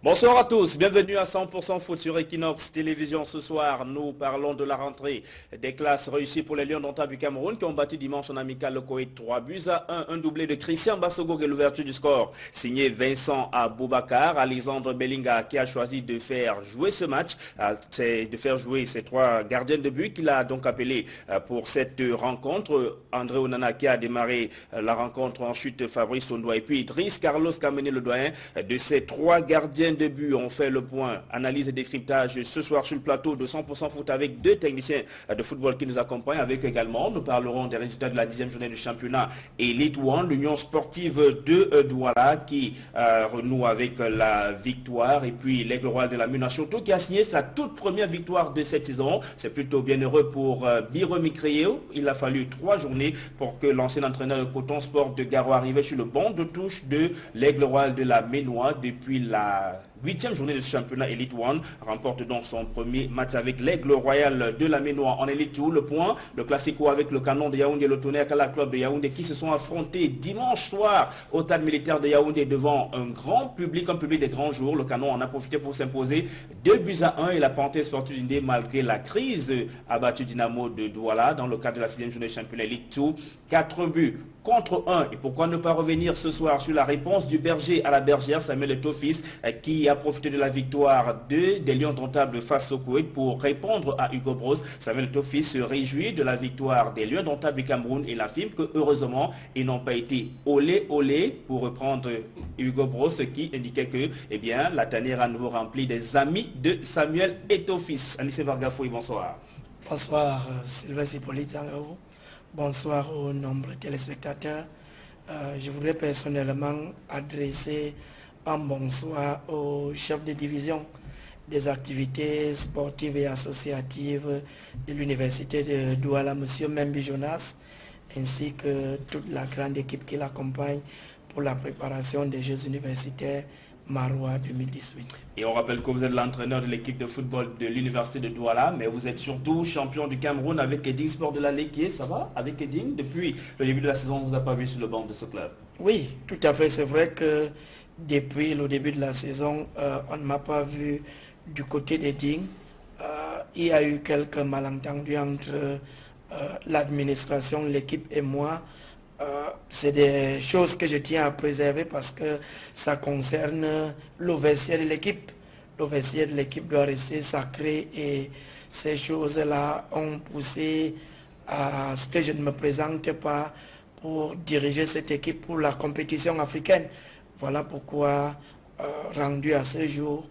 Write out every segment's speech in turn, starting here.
Bonsoir à tous, bienvenue à 100% foot sur Equinox Télévision. Ce soir, nous parlons de la rentrée des classes réussies pour les Lions d'Ontario du Cameroun qui ont battu dimanche en amical le Koweït 3-1. Un doublé de Christian Basogo et l'ouverture du score. Signé Vincent Aboubakar, Alexandre Bellinga qui a choisi de faire jouer ce match, de faire jouer ces trois gardiens de but qu'il a donc appelé pour cette rencontre. André Onana qui a démarré la rencontre, ensuite Fabrice Ondoa et puis Idriss Carlos qui a mené le doyen de ces trois gardiens de but. On fait le point, analyse et décryptage ce soir sur le plateau de 100% foot avec deux techniciens de football qui nous accompagnent. Avec également, nous parlerons des résultats de la 10e journée du championnat Elite One, l'Union sportive de Douala qui renoue avec la victoire, et puis l'Aigle Royal de la Ménachauto qui a signé sa toute première victoire de cette saison. C'est plutôt bien heureux pour Biromi Créo. Il a fallu 3 journées pour que l'ancien entraîneur de Coton Sport de Garo arrive sur le banc de touche de l'Aigle Royal de la Ménois depuis la 8e journée de ce championnat Elite One, remporte donc son premier match avec l'Aigle Royal de la Ménois en Elite 2. Le point, le classico avec le Canon de Yaoundé et le Tonnerre Kala Club de Yaoundé qui se sont affrontés dimanche soir au stade militaire de Yaoundé devant un grand public, un public des grands jours. Le Canon en a profité pour s'imposer 2-1 et la Panthère Sportive d'Indé, malgré la crise, a battu Dynamo de Douala dans le cadre de la 6e journée du championnat Elite 2. 4 buts contre 1. Et pourquoi ne pas revenir ce soir sur la réponse du berger à la bergère, Samuel Etofis, qui a profité de la victoire des Lions Domptables face au Koweït pour répondre à Hugo Bros. Samuel Etofis se réjouit de la victoire des Lions Domptables du Cameroun et affirme que heureusement, ils n'ont pas été olé pour reprendre Hugo Bros, qui indiquait que la tanière à nouveau remplie des amis de Samuel Etofis. Anissé Vargafoui, bonsoir. Bonsoir Sylvestre Hippolyte Zangao. Bonsoir aux nombreux téléspectateurs. Je voudrais personnellement adresser un bonsoir au chef de division des activités sportives et associatives de l'université de Douala, M. Membi Jonas, ainsi que toute la grande équipe qui l'accompagne pour la préparation des Jeux universitaires Maroua 2018. Et on rappelle que vous êtes l'entraîneur de l'équipe de football de l'université de Douala, mais vous êtes surtout champion du Cameroun avec Eding Sport de la Léquier. Ça va avec Eding? Depuis le début de la saison, on ne vous a pas vu sur le banc de ce club? Oui, tout à fait. C'est vrai que depuis le début de la saison, on ne m'a pas vu du côté d'Eding. Il y a eu quelques malentendus entre l'administration, l'équipe et moi. C'est des choses que je tiens à préserver parce que ça concerne le vestiaire de l'équipe. Le vestiaire de l'équipe doit rester sacré et ces choses-là ont poussé à ce que je ne me présente pas pour diriger cette équipe pour la compétition africaine. Voilà pourquoi, rendu à ce jour,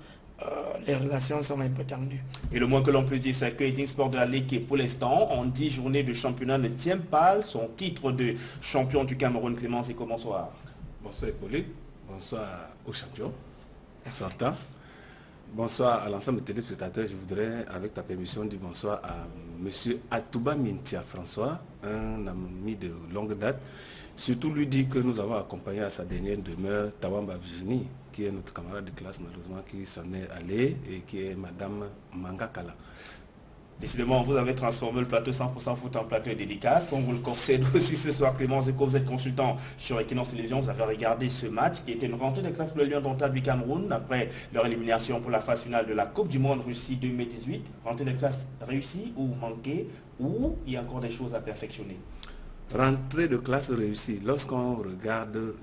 les relations sont un peu tendues. Et le moins que l'on peut dire, c'est que Eding Sport de la Ligue, pour l'instant, en 10 journées de championnat, ne tient pas son titre de champion du Cameroun. Clémence, et bonsoir. Bonsoir Hippolyte, bonsoir aux champions sortants. Bonsoir à l'ensemble des téléspectateurs. Je voudrais, avec ta permission, dire bonsoir à M. Atouba Mintia François, un ami de longue date. Surtout lui dire que nous avons accompagné à sa dernière demeure Tawamba Virginie, qui est notre camarade de classe malheureusement, qui s'en est allé, et qui est Madame Mangakala. Décidément, vous avez transformé le plateau 100% foot en plateau dédicace. On vous le concède aussi ce soir, Clément Zeko. Vous êtes consultant sur Equinox Télévision. Vous avez regardé ce match qui était une rentrée de classe pour le Lion Domptable du Cameroun après leur élimination pour la phase finale de la Coupe du Monde Russie 2018. Rentrée de classe réussie ou manquée, ou il y a encore des choses à perfectionner? Rentrée de classe réussie. Lorsqu'on regarde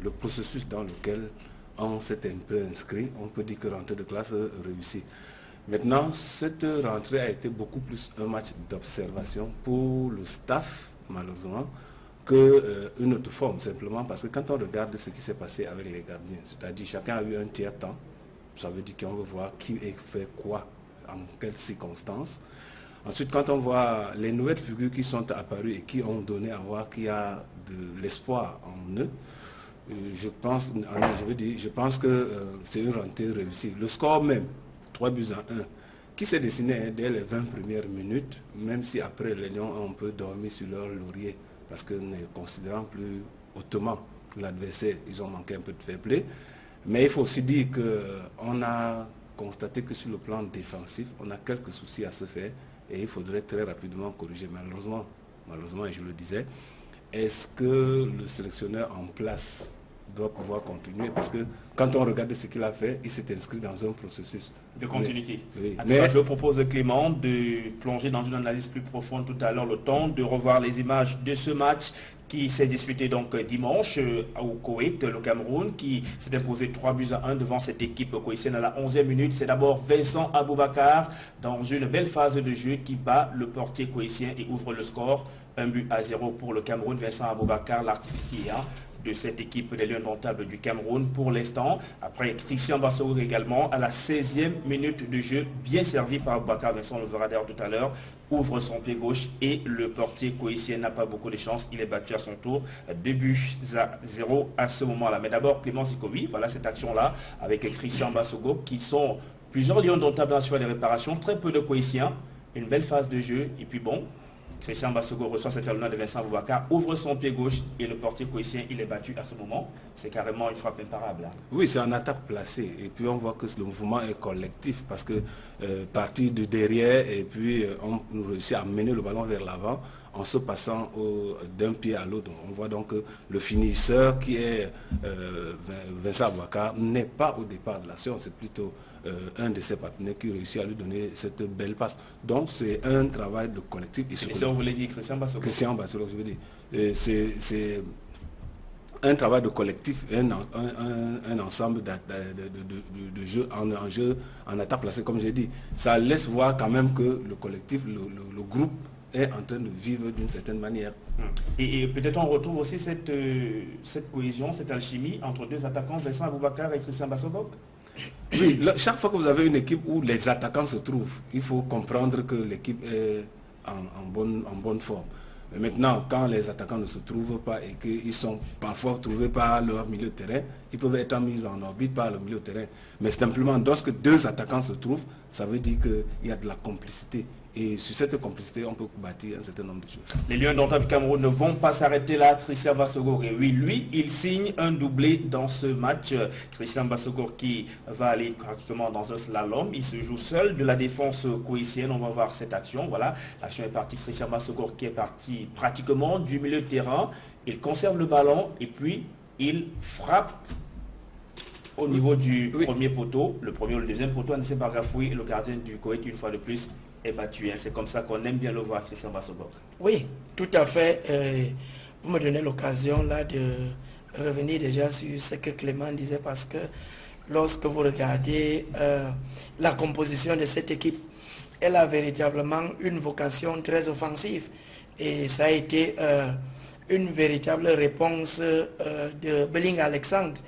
le processus dans lequel on s'est un peu inscrit, on peut dire que rentrée de classe réussie. Maintenant, cette rentrée a été beaucoup plus un match d'observation pour le staff, malheureusement, qu'une autre forme, simplement parce que quand on regarde ce qui s'est passé avec les gardiens, c'est-à-dire chacun a eu un tiers-temps, ça veut dire qu'on veut voir qui fait quoi, en quelles circonstances. Ensuite, quand on voit les nouvelles figures qui sont apparues et qui ont donné à voir qu'il y a de l'espoir en eux, je pense que c'est une rentrée réussie. Le score même, 3-1, qui s'est dessiné dès les 20 premières minutes, même si après les Lions ont un peu dormi sur leur laurier, parce que ne considérant plus hautement l'adversaire, ils ont manqué un peu de fair play. Mais il faut aussi dire qu'on a constaté que sur le plan défensif, on a quelques soucis à se faire et il faudrait très rapidement corriger. Malheureusement, et je le disais, est-ce que le sélectionneur en place doit pouvoir continuer parce que quand on regarde ce qu'il a fait, il s'est inscrit dans un processus de continuité. Oui. Mais je propose Clément de plonger dans une analyse plus profonde tout à l'heure, le temps de revoir les images de ce match qui s'est disputé donc dimanche au Koweït, le Cameroun, qui s'est imposé 3-1 devant cette équipe koweïtienne à la 11e minute. C'est d'abord Vincent Aboubakar dans une belle phase de jeu qui bat le portier koweïtien et ouvre le score 1-0 pour le Cameroun. Vincent Aboubakar, l'artificier de cette équipe des Lions indomptables du Cameroun pour l'instant. Après Christian Bassogor également à la 16e minute de jeu, bien servi par Aboubakar, Vincent le verra d'ailleurs tout à l'heure, ouvre son pied gauche et le portier koweïtien n'a pas beaucoup de chance. Il est battu à son tour. 2-0 à ce moment-là. Mais d'abord Clément Sikobi, voilà cette action-là avec Christian Bassogor qui sont plusieurs Lions indomptables dans sur les réparations, très peu de koweïtiens, une belle phase de jeu et puis bon, Christian Bassogor reçoit cette talonnade de Vincent Aboubakar, ouvre son pied gauche et le portier koweïtien, il est battu à ce moment. C'est carrément une frappe imparable. Oui, c'est en attaque placée. Et puis on voit que le mouvement est collectif parce que partir de derrière et puis on réussit à mener le ballon vers l'avant en se passant d'un pied à l'autre. On voit donc que le finisseur qui est Vincent Aboubakar n'est pas au départ de l'action, c'est plutôt un de ses partenaires qui réussit à lui donner cette belle passe. Donc c'est un travail de collectif. Et vous voulez dire Christian Bassogor? Christian Bassogor, je veux dire. C'est un travail de collectif, un ensemble de jeux en attaque placée, comme j'ai dit. Ça laisse voir quand même que le collectif, le groupe est en train de vivre d'une certaine manière. Et peut-être on retrouve aussi cette cohésion, cette alchimie entre deux attaquants, Vincent Aboubakar et Christian Bassogor. Oui, chaque fois que vous avez une équipe où les attaquants se trouvent, il faut comprendre que l'équipe est en bonne forme. Mais maintenant, quand les attaquants ne se trouvent pas et qu'ils sont parfois trouvés par leur milieu de terrain, ils peuvent être mis en orbite par le milieu de terrain. Mais simplement, lorsque deux attaquants se trouvent, ça veut dire qu'il y a de la complicité. Et sur cette complicité, on peut bâtir un certain nombre de choses. Les Lions indomptables du Cameroun ne vont pas s'arrêter là. Christian Bassogor, et oui, lui, il signe un doublé dans ce match. Christian Bassogor qui va aller pratiquement dans un slalom. Il se joue seul de la défense koweïtienne. On va voir cette action. Voilà, l'action est partie. Christian Bassogor qui est parti pratiquement du milieu de terrain. Il conserve le ballon et puis il frappe au niveau du premier poteau. Le premier ou le deuxième poteau, Anissé Bargafoui, le gardien du Koweït, une fois de plus, est battu. C'est comme ça qu'on aime bien le voir, Christian Bassogor. Oui, tout à fait. Vous me donnez l'occasion là de revenir déjà sur ce que Clément disait parce que lorsque vous regardez la composition de cette équipe, elle a véritablement une vocation très offensive et ça a été une véritable réponse de Belling Alexandre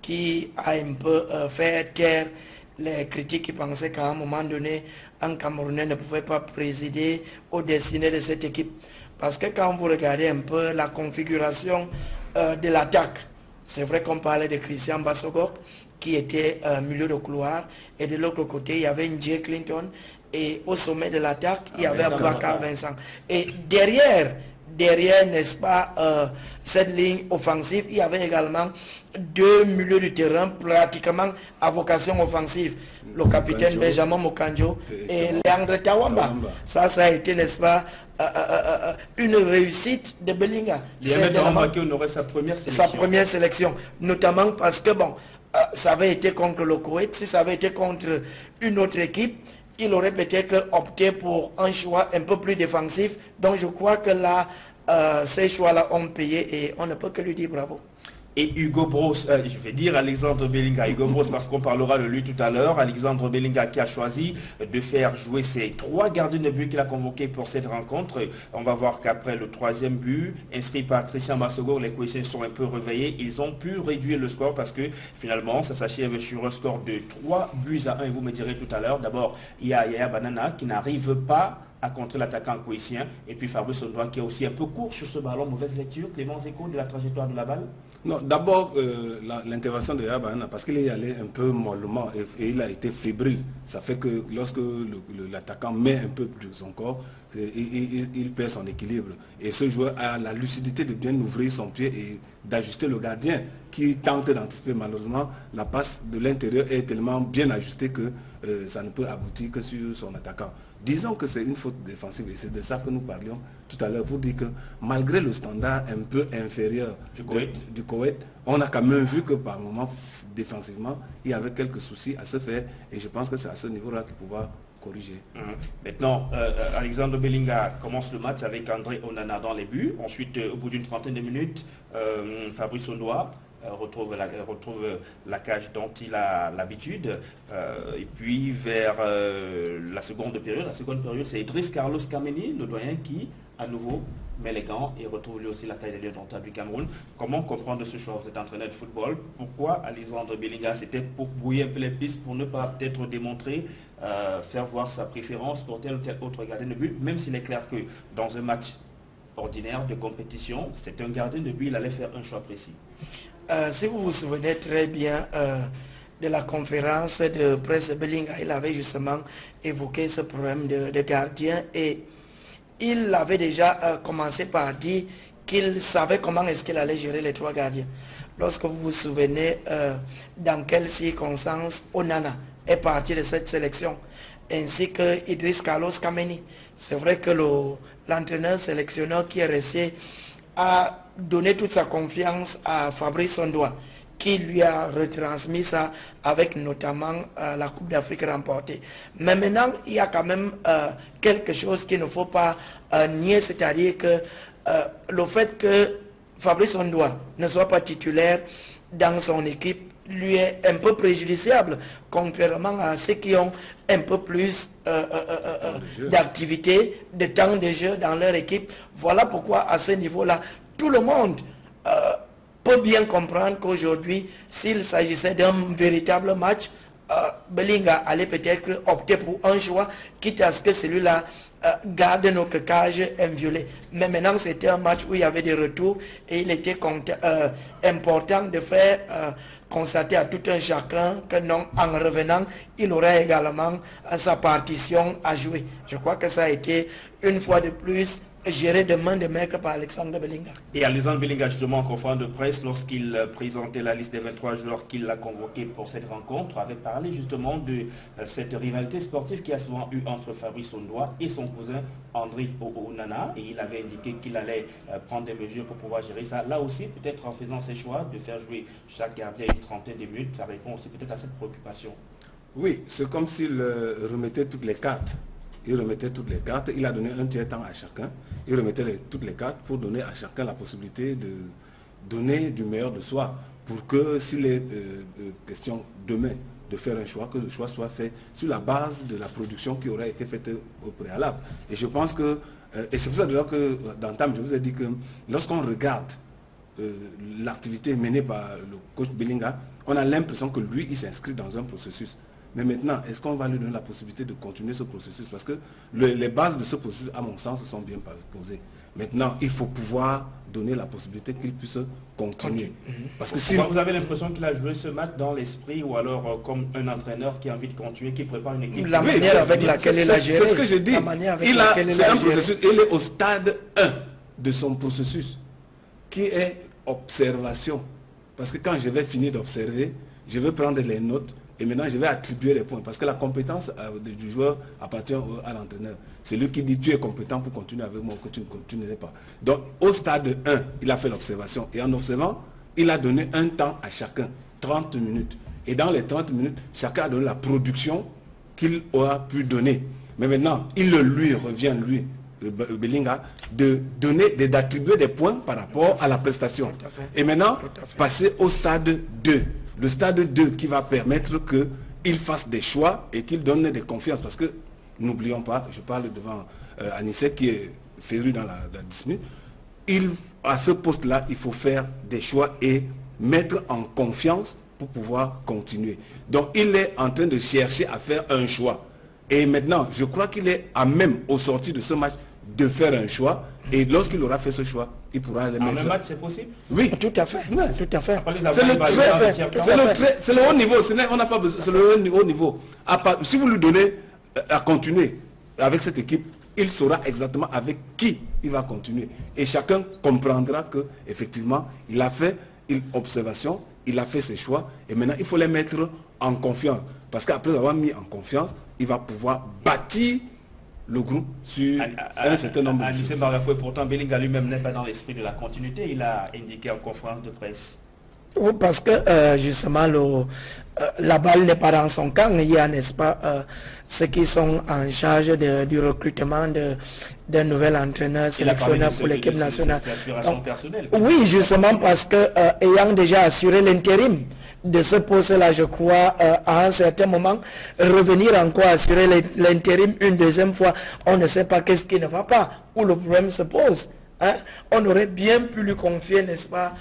qui a un peu fait taire les critiques qui pensaient qu'à un moment donné, un Camerounais ne pouvait pas présider au destiné de cette équipe. Parce que quand vous regardez un peu la configuration de l'attaque, c'est vrai qu'on parlait de Christian Bassogor qui était milieu de couloir et de l'autre côté, il y avait Njie Clinton et au sommet de l'attaque, il y avait Aboubakar Vincent. Et derrière, n'est-ce pas, cette ligne offensive, il y avait également deux milieux du terrain pratiquement à vocation offensive. Le capitaine Benjamin Mokanjo et Leandre Tawamba. Ça a été, n'est-ce pas, une réussite de Bellinga. Leandre Tawamba qui honorait sa première sélection. Sa première sélection, notamment parce que, bon, ça avait été contre le Koweït, si ça avait été contre une autre équipe, il aurait peut-être opté pour un choix un peu plus défensif. Donc je crois que là, ces choix-là ont payé et on ne peut que lui dire bravo. Et Hugo Bros, je vais dire Alexandre Bellinga, Hugo Bros parce qu'on parlera de lui tout à l'heure. Alexandre Bellinga qui a choisi de faire jouer ses trois gardiens de but qu'il a convoqués pour cette rencontre. On va voir qu'après le troisième but, inscrit par Christian Bassogor, les Koweïtiens sont un peu réveillés. Ils ont pu réduire le score parce que finalement, ça s'achève sur un score de 3-1. Et vous me direz tout à l'heure, d'abord, il y a Yaya Banana qui n'arrive pas à contrer l'attaquant koweïtien. Et puis Fabrice Ondoa qui est aussi un peu court sur ce ballon. Mauvaise lecture, Clément Zeko, de la trajectoire de la balle. Non, d'abord l'intervention de Yabana, parce qu'il est allé un peu mollement et il a été fébrile. Ça fait que lorsque l'attaquant met un peu de son corps, il perd son équilibre. Et ce joueur a la lucidité de bien ouvrir son pied et d'ajuster le gardien qui tente d'anticiper. Malheureusement, la passe de l'intérieur est tellement bien ajustée que ça ne peut aboutir que sur son attaquant. Disons que c'est une faute défensive et c'est de ça que nous parlions tout à l'heure pour dire que malgré le standard un peu inférieur du Koweït, on a quand même vu que par moment défensivement il y avait quelques soucis à se faire et je pense que c'est à ce niveau-là qu'il pourra corriger. Maintenant, Alexandre Belinga commence le match avec André Onana dans les buts. Ensuite, au bout d'une trentaine de minutes, Fabrice Ondoa retrouve la cage dont il a l'habitude. Et puis vers la seconde période, c'est Idriss Carlos Kameni, le doyen, qui à nouveau met les gants et retrouve lui aussi la taille des Lions indomptables du Cameroun. Comment comprendre ce choix? Vous êtes entraîneur de football. Pourquoi Alexandre Belinga? C'était pour brouiller un peu les pistes, pour ne pas peut-être démontrer, faire voir sa préférence pour tel ou tel autre gardien de but, même s'il est clair que dans un match ordinaire de compétition, c'est un gardien de but, il allait faire un choix précis. Si vous vous souvenez très bien de la conférence de presse de Belinga, il avait justement évoqué ce problème de gardien et il avait déjà commencé par dire qu'il savait comment est-ce qu'il allait gérer les 3 gardiens. Lorsque vous vous souvenez dans quelles circonstances Onana est parti de cette sélection, ainsi que Idriss Carlos Kameni. C'est vrai que l'entraîneur sélectionneur qui est resté a donné toute sa confiance à Fabrice Ondoa, qui lui a retransmis ça avec notamment la Coupe d'Afrique remportée. Mais maintenant, il y a quand même quelque chose qu'il ne faut pas nier, c'est-à-dire que le fait que Fabrice Ondoa ne soit pas titulaire dans son équipe lui est un peu préjudiciable, contrairement à ceux qui ont un peu plus d'activité, de temps de jeu dans leur équipe. Voilà pourquoi à ce niveau-là, tout le monde peut bien comprendre qu'aujourd'hui, s'il s'agissait d'un véritable match, Belinga allait peut-être opter pour un choix, quitte à ce que celui-là garde notre cage inviolée. Mais maintenant, c'était un match où il y avait des retours et il était important de faire constater à tout un chacun que non, en revenant, il aurait également sa partition à jouer. Je crois que ça a été une fois de plus géré de main de maître par Alexandre Belinga. Et Alexandre Belinga, justement, en conférence de presse, lorsqu'il présentait la liste des 23 joueurs qu'il a convoqués pour cette rencontre, avait parlé justement de cette rivalité sportive qu'il y a souvent eu entre Fabrice Ondoa et son cousin André Onana. Et il avait indiqué qu'il allait prendre des mesures pour pouvoir gérer ça. Là aussi, peut-être en faisant ses choix de faire jouer chaque gardien une trentaine de minutes, ça répond aussi peut-être à cette préoccupation. Oui, c'est comme s'il remettait toutes les cartes. Il remettait toutes les cartes, il a donné un tiers temps à chacun, il remettait toutes les cartes pour donner à chacun la possibilité de donner du meilleur de soi, pour que s'il est question demain de faire un choix, que le choix soit fait sur la base de la production qui aurait été faite au préalable. Et je pense que, et c'est pour ça d'ailleurs que d'entame, je vous ai dit que lorsqu'on regarde l'activité menée par le coach Belinga, on a l'impression que lui, il s'inscrit dans un processus. Mais maintenant, est-ce qu'on va lui donner la possibilité de continuer ce processus? Parce que les bases de ce processus, à mon sens, sont bien posées. Maintenant, il faut pouvoir donner la possibilité qu'il puisse continuer. Parce que si vous avez l'impression qu'il a joué ce match dans l'esprit ou alors comme un entraîneur qui a envie de continuer, qui prépare une équipe? La manière avec laquelle il a géré. C'est ce que je dis. C'est un processus. Il est au stade 1 de son processus, qui est observation. Parce que quand je vais finir d'observer, je vais prendre les notes. Et maintenant, je vais attribuer les points. Parce que la compétence du joueur appartient à l'entraîneur. C'est lui qui dit tu es compétent pour continuer avec moi ou que tu ne continuerais pas. Donc, au stade 1, il a fait l'observation. Et en observant, il a donné un temps à chacun, 30 minutes. Et dans les 30 minutes, chacun a donné la production qu'il aura pu donner. Mais maintenant, il lui revient, lui, Belinga, d'attribuer des points par rapport à la prestation. Et maintenant, passer au stade 2. Le stade 2 qui va permettre qu'il fasse des choix et qu'il donne des confiances. Parce que, n'oublions pas, je parle devant Anissé qui est féru dans la discipline, à ce poste-là, il faut faire des choix et mettre en confiance pour pouvoir continuer. Donc, il est en train de chercher à faire un choix. Et maintenant, je crois qu'il est à même, au sortir de ce match, de faire un choix. Et lorsqu'il aura fait ce choix, il pourra les mettre... En un match, c'est possible? Oui, tout à fait. Ouais, tout à fait. C'est le haut niveau. On n'a pas besoin. C'est le haut niveau. Si vous lui donnez à continuer avec cette équipe, il saura exactement avec qui il va continuer. Et chacun comprendra que effectivement, il a fait une observation, il a fait ses choix. Et maintenant, il faut les mettre en confiance. Parce qu'après avoir mis en confiance, il va pouvoir bâtir le groupe sur un certain nombre de choses. Bargafoué, pourtant, Belinga lui-même n'est pas dans l'esprit de la continuité. Il a indiqué en conférence de presse. Oui, parce que justement, la balle n'est pas dans son camp. Il y a, n'est-ce pas, ceux qui sont en charge du recrutement d'un nouvel entraîneur, sélectionneur pour l'équipe nationale. Oui, justement, parce que ayant déjà assuré l'intérim de ce poste-là, je crois, à un certain moment, revenir encore assurer l'intérim une deuxième fois, on ne sait pas qu'est-ce qui ne va pas, où le problème se pose. Hein? On aurait bien pu lui confier, n'est-ce pas,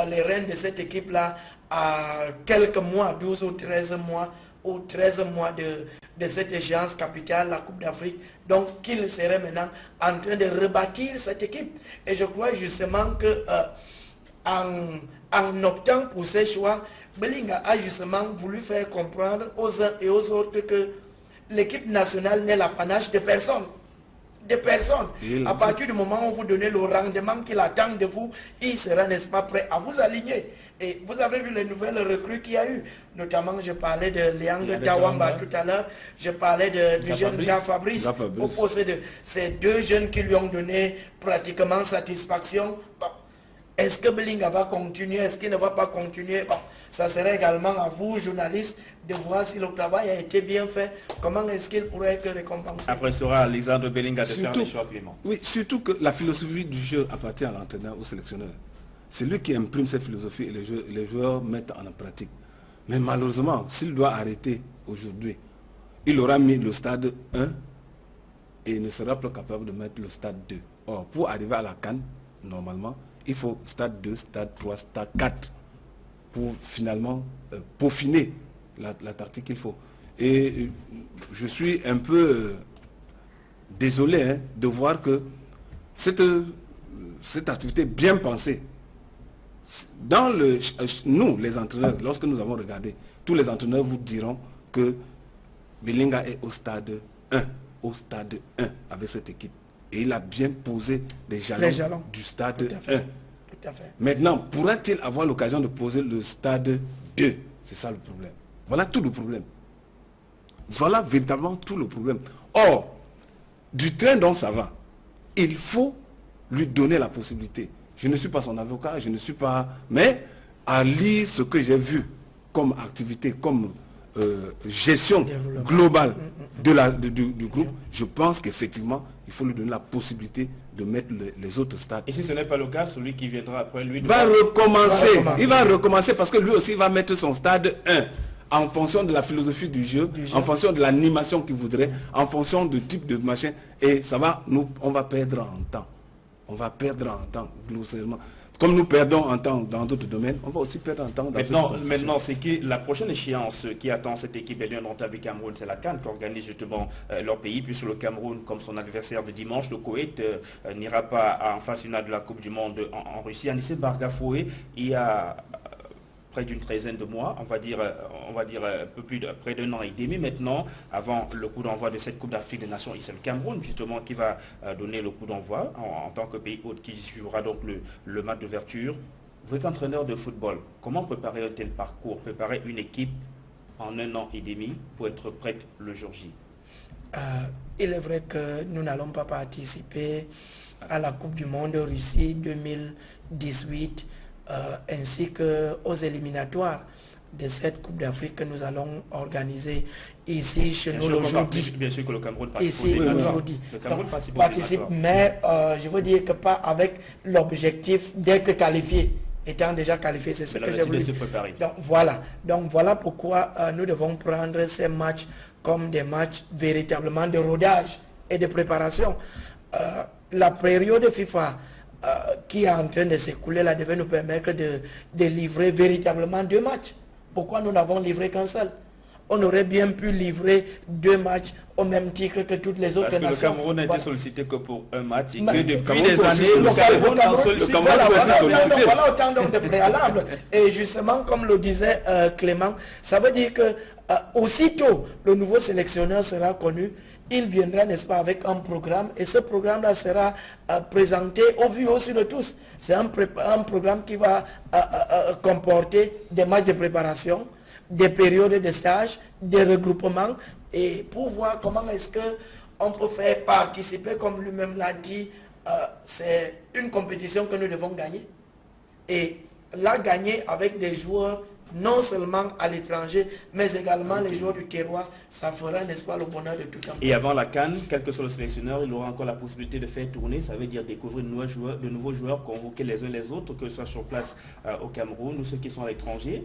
les rênes de cette équipe-là à quelques mois, 12 ou 13 mois de cette échéance capitale, la Coupe d'Afrique. Donc, qu'il serait maintenant en train de rebâtir cette équipe. Et je crois justement que en optant pour ces choix, Belinga a justement voulu faire comprendre aux uns et aux autres que l'équipe nationale n'est l'apanage de personne. De personnes. À partir du moment où vous donnez le rendement qu'il attend de vous, il sera, n'est-ce pas, prêt à vous aligner. Et vous avez vu les nouvelles recrues qu'il y a eu. Notamment, je parlais de Liang Dawamba tout à l'heure. Je parlais du jeune gars Fabrice. Au poste de ces deux jeunes qui lui ont donné pratiquement satisfaction. Bon. Est-ce que Belinga va continuer? Est-ce qu'il ne va pas continuer? Bon, ça serait également à vous, journalistes, de voir si le travail a été bien fait. Comment est-ce qu'il pourrait être récompensé? Après, ce sera Alexandre Belinga de faire les choix, Clément. Oui, surtout que la philosophie du jeu appartient à l'entraîneur, au sélectionneur. C'est lui qui imprime cette philosophie et les joueurs mettent en pratique. Mais malheureusement, s'il doit arrêter aujourd'hui, il aura mis le stade 1 et il ne sera pas capable de mettre le stade 2. Or, pour arriver à la CAN, normalement, il faut stade 2, stade 3, stade 4 pour finalement peaufiner la tactique qu'il faut. Et je suis un peu désolé de voir que cette activité bien pensée, nous les entraîneurs, lorsque nous avons regardé, tous les entraîneurs vous diront que Belinga est au stade 1, avec cette équipe. Et il a bien posé les jalons du stade 1. Tout à fait. Maintenant, pourra-t-il avoir l'occasion de poser le stade 2? C'est ça le problème. Voilà tout le problème. Voilà véritablement tout le problème. Or, du train dont ça va, il faut lui donner la possibilité. Je ne suis pas son avocat, je ne suis pas... Mais à lire ce que j'ai vu comme activité, comme gestion globale du groupe, je pense qu'effectivement, il faut lui donner la possibilité de mettre les autres stades. Et si ce n'est pas le cas, celui qui viendra après lui... Il va recommencer parce que lui aussi va mettre son stade 1 en fonction de la philosophie du jeu, en fonction de l'animation qu'il voudrait, en fonction du type de machin. Et ça va, on va perdre en temps. On va perdre en temps, grossièrement. Comme nous perdons en temps dans d'autres domaines, on va aussi perdre en temps dans Maintenant, c'est que la prochaine échéance qui attend cette équipe des Lions du Cameroun, c'est la CAN qui organise justement leur pays, puisque le Cameroun, comme son adversaire de dimanche, le Koweït, n'ira pas en phase finale de la Coupe du Monde en Russie. Anissé Bargafoué, il y a près d'une treizaine de mois, on va dire un peu plus de près d'un an et demi maintenant, avant le coup d'envoi de cette Coupe d'Afrique des Nations, c'est le Cameroun justement qui va donner le coup d'envoi en tant que pays hôte qui jouera donc le match d'ouverture. Vous êtes entraîneur de football, comment préparer un tel parcours, préparer une équipe en un an et demi pour être prête le jour J? Il est vrai que nous n'allons pas participer à la Coupe du Monde Russie 2018, ainsi qu'aux éliminatoires de cette Coupe d'Afrique que nous allons organiser ici chez nous aujourd'hui. Bien sûr que le Cameroun participe, mais je veux dire que pas avec l'objectif d'être qualifié. Étant déjà qualifié, c'est ce que j'ai voulu. Donc voilà pourquoi nous devons prendre ces matchs comme des matchs véritablement de rodage et de préparation. La période FIFA qui est en train de s'écouler là devait nous permettre de livrer véritablement 2 matchs. Pourquoi nous n'avons livré qu'un seul? On aurait bien pu livrer 2 matchs au même titre que toutes les autres nations. Parce que le Cameroun n'a été sollicité que pour un match et que depuis des années, le Cameroun voilà autant de préalables. Et justement, comme le disait Clément, ça veut dire que aussitôt le nouveau sélectionneur sera connu, il viendra, n'est-ce pas, avec un programme, et ce programme-là sera présenté au vu aussi de tous. C'est un programme qui va comporter des matchs de préparation, des périodes de stage, des regroupements, et pour voir comment est-ce que on peut faire participer, comme lui-même l'a dit, c'est une compétition que nous devons gagner. Et la gagner avec des joueurs non seulement à l'étranger, mais également les joueurs du terroir, ça fera, n'est-ce pas, le bonheur de tout le monde. Et avant la CAN, quel que soit le sélectionneur, il aura encore la possibilité de faire tourner, ça veut dire découvrir de nouveaux joueurs, convoquer les uns les autres, que ce soit sur place au Cameroun ou ceux qui sont à l'étranger.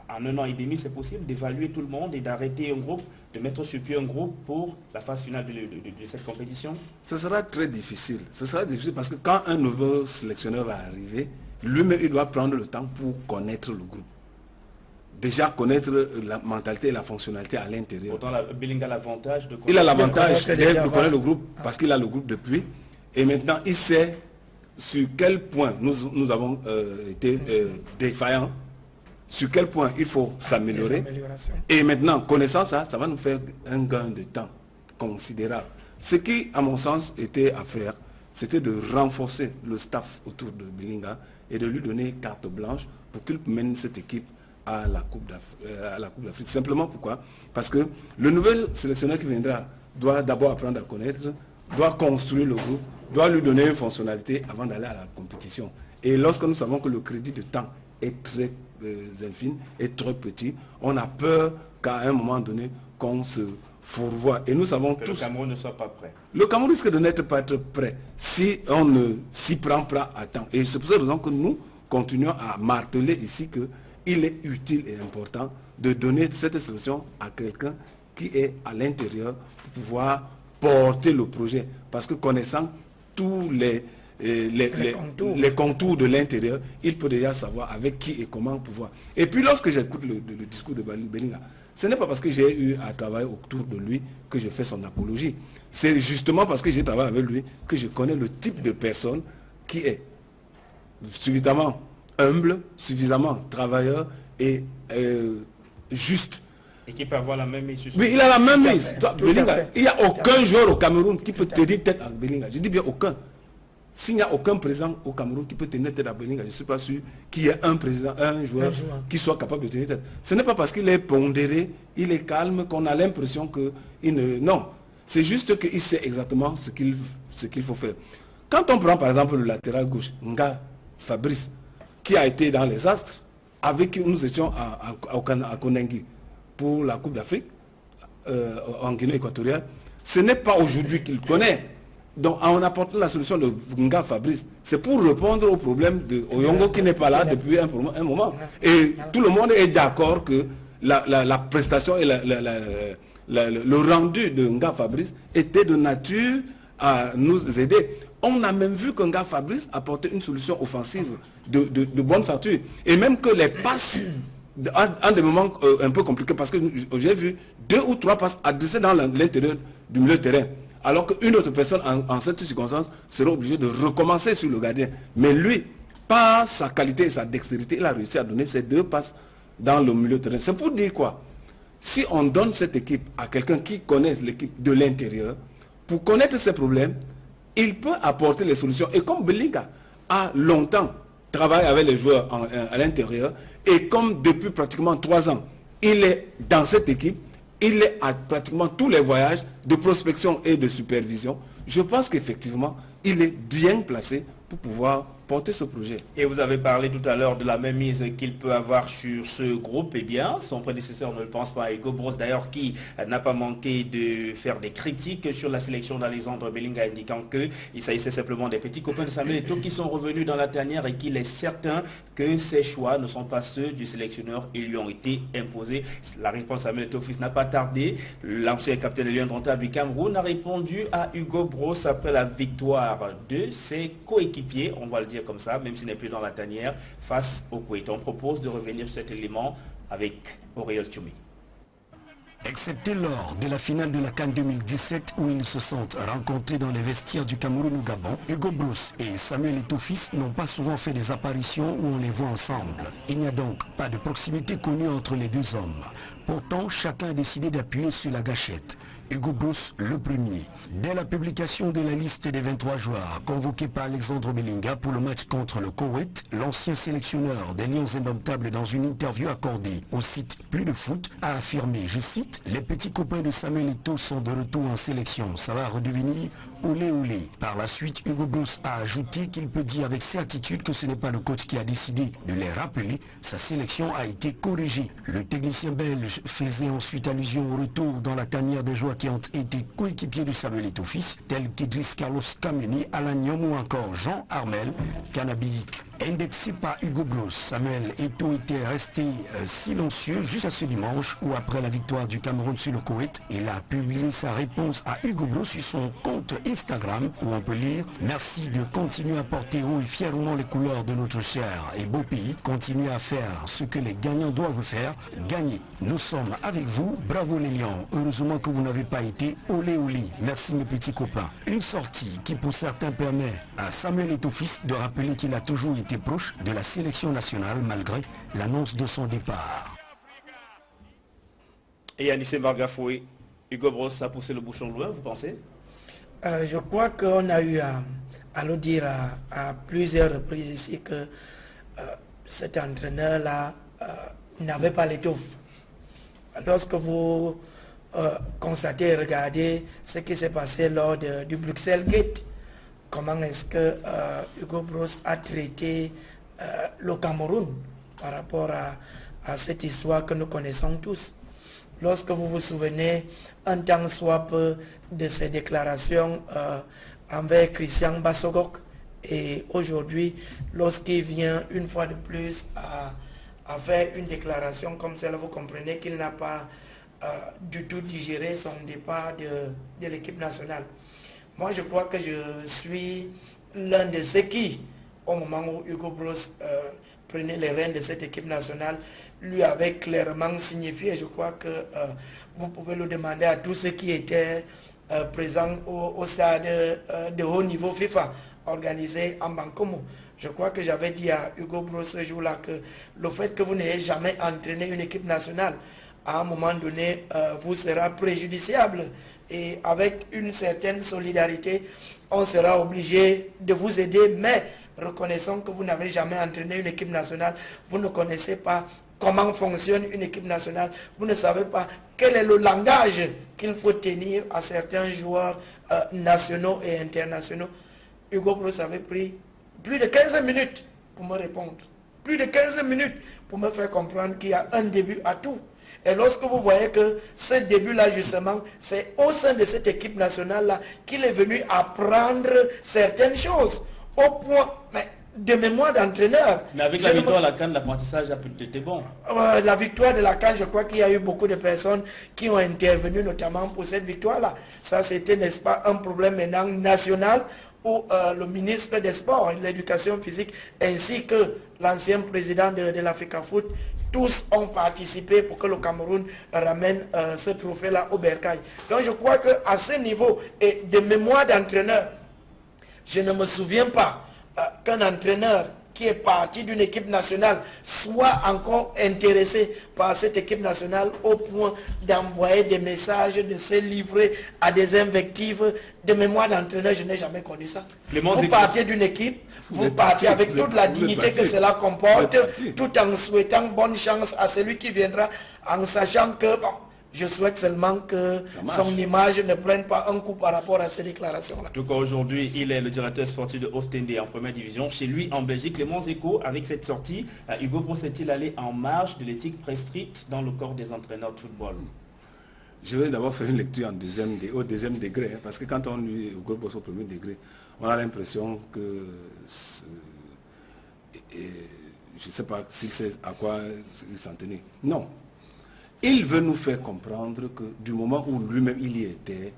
En 1 an et demi, c'est possible d'évaluer tout le monde et d'arrêter un groupe, de mettre sur pied un groupe pour la phase finale de cette compétition. Ce sera très difficile. Ce sera difficile parce que quand un nouveau sélectionneur va arriver, lui-même, il doit prendre le temps pour connaître le groupe. Déjà connaître la mentalité et la fonctionnalité à l'intérieur. Pourtant, Belinga a l'avantage de connaître. Il a l'avantage de connaître le groupe parce qu'il a le groupe depuis. Et maintenant, il sait sur quel point nous avons été défaillants, sur quel point il faut s'améliorer. Et maintenant, connaissant ça, ça va nous faire un gain de temps considérable. Ce qui, à mon sens, était à faire, c'était de renforcer le staff autour de Belinga et de lui donner carte blanche pour qu'il mène cette équipe à la Coupe d'Afrique. Simplement pourquoi? Parce que le nouvel sélectionneur qui viendra doit d'abord apprendre à connaître, doit construire le groupe, doit lui donner une fonctionnalité avant d'aller à la compétition. Et lorsque nous savons que le crédit de temps est très infime, est trop petit, on a peur qu'à un moment donné, qu'on se fourvoie. Et nous savons tous... Le Cameroun ne soit pas prêt. Le Cameroun risque de n'être pas être prêt si on ne s'y prend pas à temps. Et c'est pour cette raison que nous continuons à marteler ici que il est utile et important de donner cette solution à quelqu'un qui est à l'intérieur pour pouvoir porter le projet. Parce que connaissant tous les contours de l'intérieur, il peut déjà savoir avec qui et comment pouvoir. Et puis lorsque j'écoute le discours de Belinga, ce n'est pas parce que j'ai eu à travailler autour de lui que je fais son apologie. C'est justement parce que j'ai travaillé avec lui que je connais le type de personne qui est suffisamment humble, suffisamment travailleur et juste. Et qui peut avoir la même mise. Oui, il a la même mise. Il n'y a aucun joueur au Cameroun qui peut tenir tête à Belinga. Je dis bien aucun. S'il n'y a aucun président au Cameroun qui peut tenir tête à Belinga, je ne suis pas sûr qu'il y ait un président, un joueur qui soit capable de tenir tête. Ce n'est pas parce qu'il est pondéré, il est calme, qu'on a l'impression qu'il ne... Non, c'est juste qu'il sait exactement ce qu'il faut faire. Quand on prend par exemple le latéral gauche, Nga Fabrice, qui a été dans les astres, avec qui nous étions à Konengi pour la Coupe d'Afrique, en Guinée équatoriale, ce n'est pas aujourd'hui qu'il connaît. Donc en apportant la solution de Nga Fabrice, c'est pour répondre au problème de Oyongo qui n'est pas là depuis un moment. Et tout le monde est d'accord que la prestation et le rendu de Nga Fabrice était de nature à nous aider. On a même vu que Nga Fabrice apportait une solution offensive de bonne facture. Et même que les passes, en des moments un peu compliqués, parce que j'ai vu 2 ou 3 passes adressées dans l'intérieur du milieu de terrain. Alors qu'une autre personne, en cette circonstance, serait obligée de recommencer sur le gardien. Mais lui, par sa qualité et sa dextérité, il a réussi à donner ces 2 passes dans le milieu de terrain. C'est pour dire quoi? Si on donne cette équipe à quelqu'un qui connaît l'équipe de l'intérieur, pour connaître ses problèmes, il peut apporter les solutions. Et comme Belinga a longtemps travaillé avec les joueurs à l'intérieur, et comme depuis pratiquement 3 ans, il est dans cette équipe, il est à pratiquement tous les voyages de prospection et de supervision, je pense qu'effectivement, il est bien placé pour pouvoir porter ce projet. Et vous avez parlé tout à l'heure de la même mise qu'il peut avoir sur ce groupe. Eh bien, son prédécesseur ne le pense pas. Hugo Broos, d'ailleurs, qui n'a pas manqué de faire des critiques sur la sélection d'Alexandre Belinga, indiquant qu'il s'agissait simplement des petits copains de Samuel Eto'o qui sont revenus dans la tanière et qu'il est certain que ces choix ne sont pas ceux du sélectionneur. Ils lui ont été imposés. La réponse à Samuel Eto'o fils n'a pas tardé. L'ancien capitaine de Lions indomptables du Cameroun a répondu à Hugo Broos après la victoire de ses coéquipiers, on va le dire comme ça, même s'il n'est plus dans la tanière, face au Koweït. On propose de revenir sur cet élément avec Aurélien Tchoumi. Excepté lors de la finale de la CAN 2017 où ils se sont rencontrés dans les vestiaires du Cameroun au Gabon, Hugo Broos et Samuel Eto'o fils n'ont pas souvent fait des apparitions où on les voit ensemble. Il n'y a donc pas de proximité connue entre les 2 hommes. Pourtant, chacun a décidé d'appuyer sur la gâchette. Hugo Broos le premier. Dès la publication de la liste des 23 joueurs convoqués par Alexandre Belinga pour le match contre le Koweït, l'ancien sélectionneur des Lions Indomptables dans une interview accordée au site Plus de Foot a affirmé, je cite, « Les petits copains de Samuel Eto'o sont de retour en sélection. Ça va redevenir olé olé ». Par la suite, Hugo Broos a ajouté qu'il peut dire avec certitude que ce n'est pas le coach qui a décidé de les rappeler. Sa sélection a été corrigée. Le technicien belge faisait ensuite allusion au retour dans la tanière des joueurs qui ont été coéquipiers de Samuel Eto'o fils, tels qu'Idriss Carlos Kameni, Alain Niom ou encore Jean Armel Canabique. Indexé par Hugo Broos, Samuel Eto'o était resté silencieux jusqu'à ce dimanche où après la victoire du Cameroun sur le Koweït, il a publié sa réponse à Hugo Broos sur son compte Instagram où on peut lire « Merci de continuer à porter haut et fièrement les couleurs de notre cher et beau pays. Continuez à faire ce que les gagnants doivent faire. Gagner. Nous sommes avec vous. Bravo les Lions. Heureusement que vous n'avez pas été olé olé. Merci mes petits copains. » Une sortie qui pour certains permet à Samuel Eto'o fils de rappeler qu'il a toujours été proche de la sélection nationale malgré l'annonce de son départ. Et Anissé Margafoué, Hugo Broos a poussé le bouchon loin, vous pensez? Je crois qu'on a eu à le dire à plusieurs reprises ici que cet entraîneur-là n'avait pas l'étoffe. Lorsque vous constatez et regardez ce qui s'est passé lors du Bruxelles Gate, comment est-ce que Hugo Broos a traité le Cameroun par rapport à cette histoire que nous connaissons tous. Lorsque vous vous souvenez un tant soit peu de ses déclarations envers Christian Bassogok, et aujourd'hui, lorsqu'il vient une fois de plus à faire une déclaration comme celle, vous comprenez qu'il n'a pas du tout digéré son départ de l'équipe nationale. Moi, je crois que je suis l'un de ceux qui, au moment où Hugo Broos prenait les rênes de cette équipe nationale, lui avait clairement signifié, je crois que vous pouvez le demander à tous ceux qui étaient présents au stade de haut niveau FIFA, organisé en Bancomo. Je crois que j'avais dit à Hugo Broos ce jour-là que le fait que vous n'ayez jamais entraîné une équipe nationale, à un moment donné, vous sera préjudiciable. Et avec une certaine solidarité, on sera obligé de vous aider, mais reconnaissons que vous n'avez jamais entraîné une équipe nationale, vous ne connaissez pas comment fonctionne une équipe nationale, vous ne savez pas quel est le langage qu'il faut tenir à certains joueurs nationaux et internationaux. Hugo Broos avait pris plus de 15 minutes pour me répondre, plus de 15 minutes pour me faire comprendre qu'il y a un début à tout. Et lorsque vous voyez que ce début-là, justement, c'est au sein de cette équipe nationale-là qu'il est venu apprendre certaines choses. Au point de mémoire d'entraîneur. Mais avec la victoire à la CAN, l'apprentissage a peut-être été bon. La victoire de la CAN, je crois qu'il y a eu beaucoup de personnes qui ont intervenu, notamment pour cette victoire-là. Ça, c'était, n'est-ce pas, un problème maintenant national où le ministre des Sports et de l'Éducation physique, ainsi que l'ancien président de l'Africa Foot, tous ont participé pour que le Cameroun ramène ce trophée-là au bercail. Donc je crois qu'à ce niveau, et de mémoire d'entraîneur, je ne me souviens pas qu'un entraîneur qui est parti d'une équipe nationale soit encore intéressé par cette équipe nationale au point d'envoyer des messages, de se livrer à des invectives. De mémoire d'entraîneur, je n'ai jamais connu ça. Vous partez d'une équipe, vous partez avec toute la dignité que cela comporte, tout en souhaitant bonne chance à celui qui viendra, en sachant que... Bon, je souhaite seulement que son image ne prenne pas un coup par rapport à ces déclarations-là. En tout cas, aujourd'hui, il est le directeur sportif de Ostende en première division. Chez lui, en Belgique, Clément Zeko, avec cette sortie, Hugo Broos est-il allé en marge de l'éthique prescrite dans le corps des entraîneurs de football? Je vais d'abord faire une lecture au deuxième degré, hein, parce que quand on lit Hugo Broos au premier degré, on a l'impression que... je ne sais pas s'il sait à quoi il s'en tenait. Non. Il veut nous faire comprendre que du moment où lui-même il y était,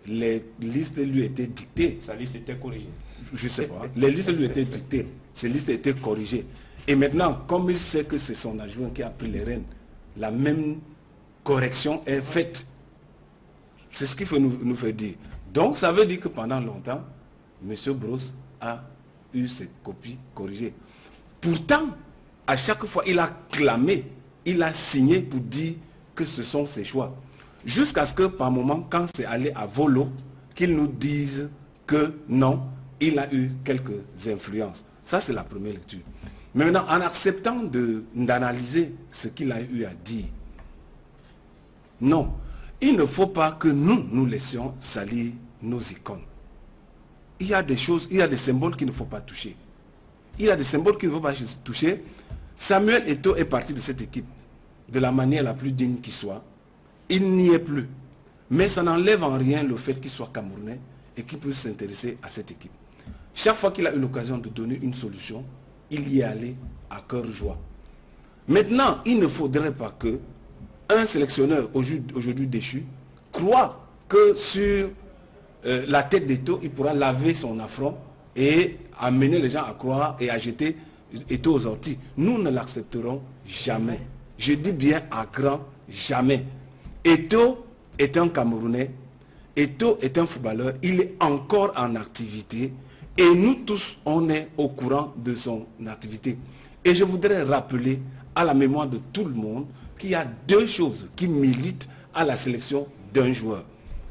les listes lui étaient dictées. Sa liste était corrigée. Je ne sais pas. Les listes lui étaient dictées. Ces listes étaient corrigées. Et maintenant, comme il sait que c'est son adjoint qui a pris les rênes, la même correction est faite. C'est ce qu'il faut nous faire dire. Donc ça veut dire que pendant longtemps, M. Broos a eu ses copies corrigées. Pourtant, à chaque fois, il a clamé, il a signé pour dire que ce sont ses choix. Jusqu'à ce que par moment, quand c'est allé à volo, qu'ils nous disent que non, il a eu quelques influences. Ça, c'est la première lecture. Mais maintenant, en acceptant d'analyser ce qu'il a eu à dire, non, il ne faut pas que nous laissions salir nos icônes. Il y a des choses, il y a des symboles qu'il ne faut pas toucher. Il y a des symboles qu'il ne faut pas toucher. Samuel Eto'o est parti de cette équipe de la manière la plus digne qui soit. Il n'y est plus. Mais ça n'enlève en rien le fait qu'il soit camerounais et qu'il puisse s'intéresser à cette équipe. Chaque fois qu'il a eu l'occasion de donner une solution, il y est allé à cœur joie. Maintenant, il ne faudrait pas que un sélectionneur aujourd'hui déchu croit que sur la tête d'Eto'o, il pourra laver son affront et amener les gens à croire et à jeter Eto'o aux orties. Nous ne l'accepterons jamais. Je dis bien à grand jamais. Eto'o est un Camerounais, Eto'o est un footballeur, il est encore en activité et nous tous, on est au courant de son activité. Et je voudrais rappeler à la mémoire de tout le monde qu'il y a deux choses qui militent à la sélection d'un joueur.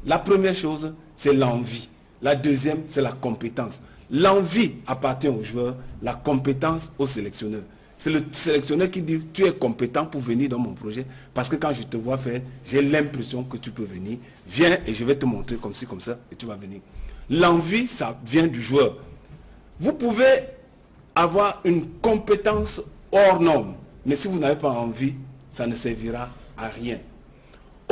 La première chose, c'est l'envie. La deuxième, c'est la compétence. L'envie appartient au joueur, la compétence au sélectionneur. C'est le sélectionneur qui dit, tu es compétent pour venir dans mon projet, parce que quand je te vois faire, j'ai l'impression que tu peux venir. Viens et je vais te montrer comme ci, comme ça, et tu vas venir. L'envie, ça vient du joueur. Vous pouvez avoir une compétence hors norme, mais si vous n'avez pas envie, ça ne servira à rien.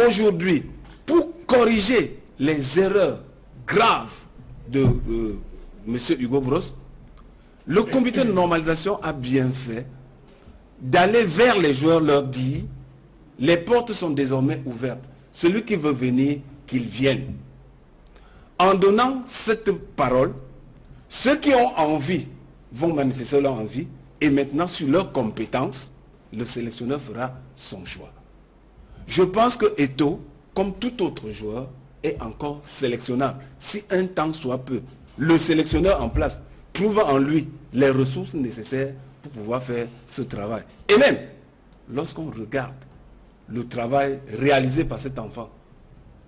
Aujourd'hui, pour corriger les erreurs graves de M. Hugo Bross, le comité de normalisation a bien fait d'aller vers les joueurs, leur dire, les portes sont désormais ouvertes. Celui qui veut venir, qu'il vienne. En donnant cette parole, ceux qui ont envie vont manifester leur envie et maintenant sur leurs compétences, le sélectionneur fera son choix. Je pense que Eto'o, comme tout autre joueur, est encore sélectionnable. Si un temps soit peu, le sélectionneur en place trouve en lui les ressources nécessaires pour pouvoir faire ce travail. Et même, lorsqu'on regarde le travail réalisé par cet enfant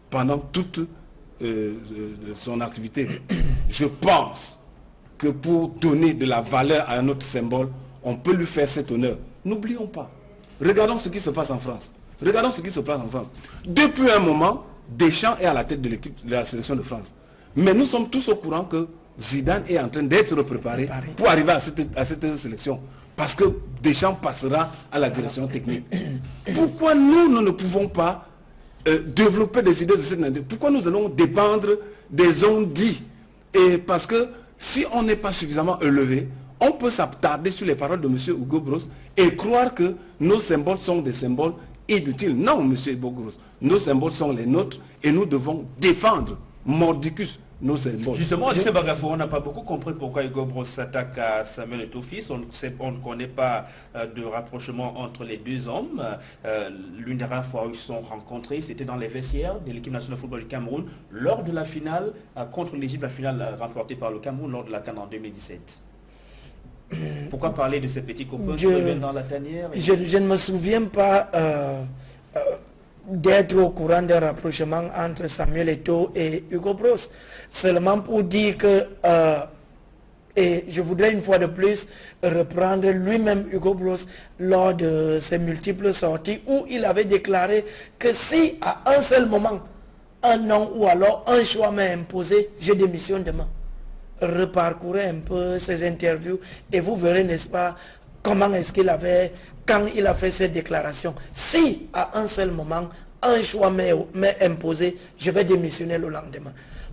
pendant toute son activité, je pense que pour donner de la valeur à un autre symbole, on peut lui faire cet honneur. N'oublions pas. Regardons ce qui se passe en France. Regardons ce qui se passe en France. Depuis un moment, Deschamps est à la tête de l'équipe de la sélection de France. Mais nous sommes tous au courant que Zidane est en train d'être préparé pour arriver à cette sélection. Parce que Deschamps passera à la direction technique. Pourquoi nous ne pouvons pas développer des idées de cette manière? Pourquoi nous allons dépendre des on-dit? Et parce que si on n'est pas suffisamment élevé, on peut s'attarder sur les paroles de M. Hugo Bross et croire que nos symboles sont des symboles inutiles. Non, M. Hugo Bross, nos symboles sont les nôtres et nous devons défendre mordicus nos symboles. Justement, on n'a pas beaucoup compris pourquoi Hugo Bross s'attaque à Samuel Eto'o fils. On ne connaît pas de rapprochement entre les deux hommes. L'une des rares fois où ils se sont rencontrés, c'était dans les vestiaires de l'équipe nationale de football du Cameroun lors de la finale contre l'Égypte, la finale remportée par le Cameroun lors de la CAN en 2017. Pourquoi parler de ces petits copains qui reviennent dans la tanière je ne me souviens pas d'être au courant d'un rapprochement entre Samuel Eto'o et Hugo Bross. Seulement pour dire que, et je voudrais une fois de plus reprendre lui-même Hugo Bross lors de ses multiples sorties où il avait déclaré que si à un seul moment, un nom ou alors un choix m'est imposé, je démissionne demain. Reparcourez un peu ses interviews et vous verrez, n'est-ce pas, comment est-ce qu'il avait, quand il a fait cette déclaration. Si à un seul moment, un choix m'est imposé, je vais démissionner le lendemain.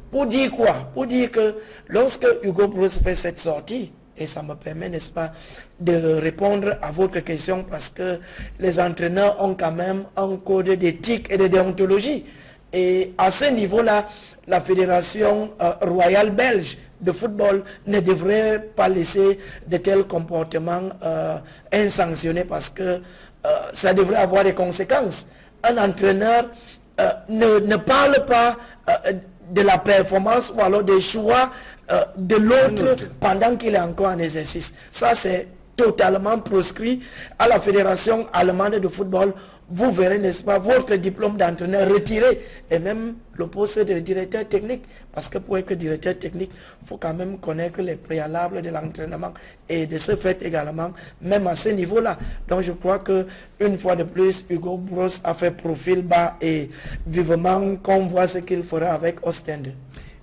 Pour dire quoi? Pour dire que lorsque Hugo Bross fait cette sortie, et ça me permet, n'est-ce pas, de répondre à votre question parce que les entraîneurs ont quand même un code d'éthique et de déontologie. Et à ce niveau-là, la Fédération royale belge de football ne devrait pas laisser de tels comportements insanctionnés parce que ça devrait avoir des conséquences. Un entraîneur ne parle pas de la performance ou alors des choix de l'autre pendant qu'il est encore en exercice. Ça, c'est totalement proscrit à la Fédération allemande de football, vous verrez, n'est-ce pas, votre diplôme d'entraîneur retiré et même le poste de directeur technique. Parce que pour être directeur technique, il faut quand même connaître les préalables de l'entraînement et de ce fait également, même à ce niveau-là. Donc je crois que une fois de plus, Hugo Broos a fait profil bas et vivement qu'on voit ce qu'il fera avec Ostende.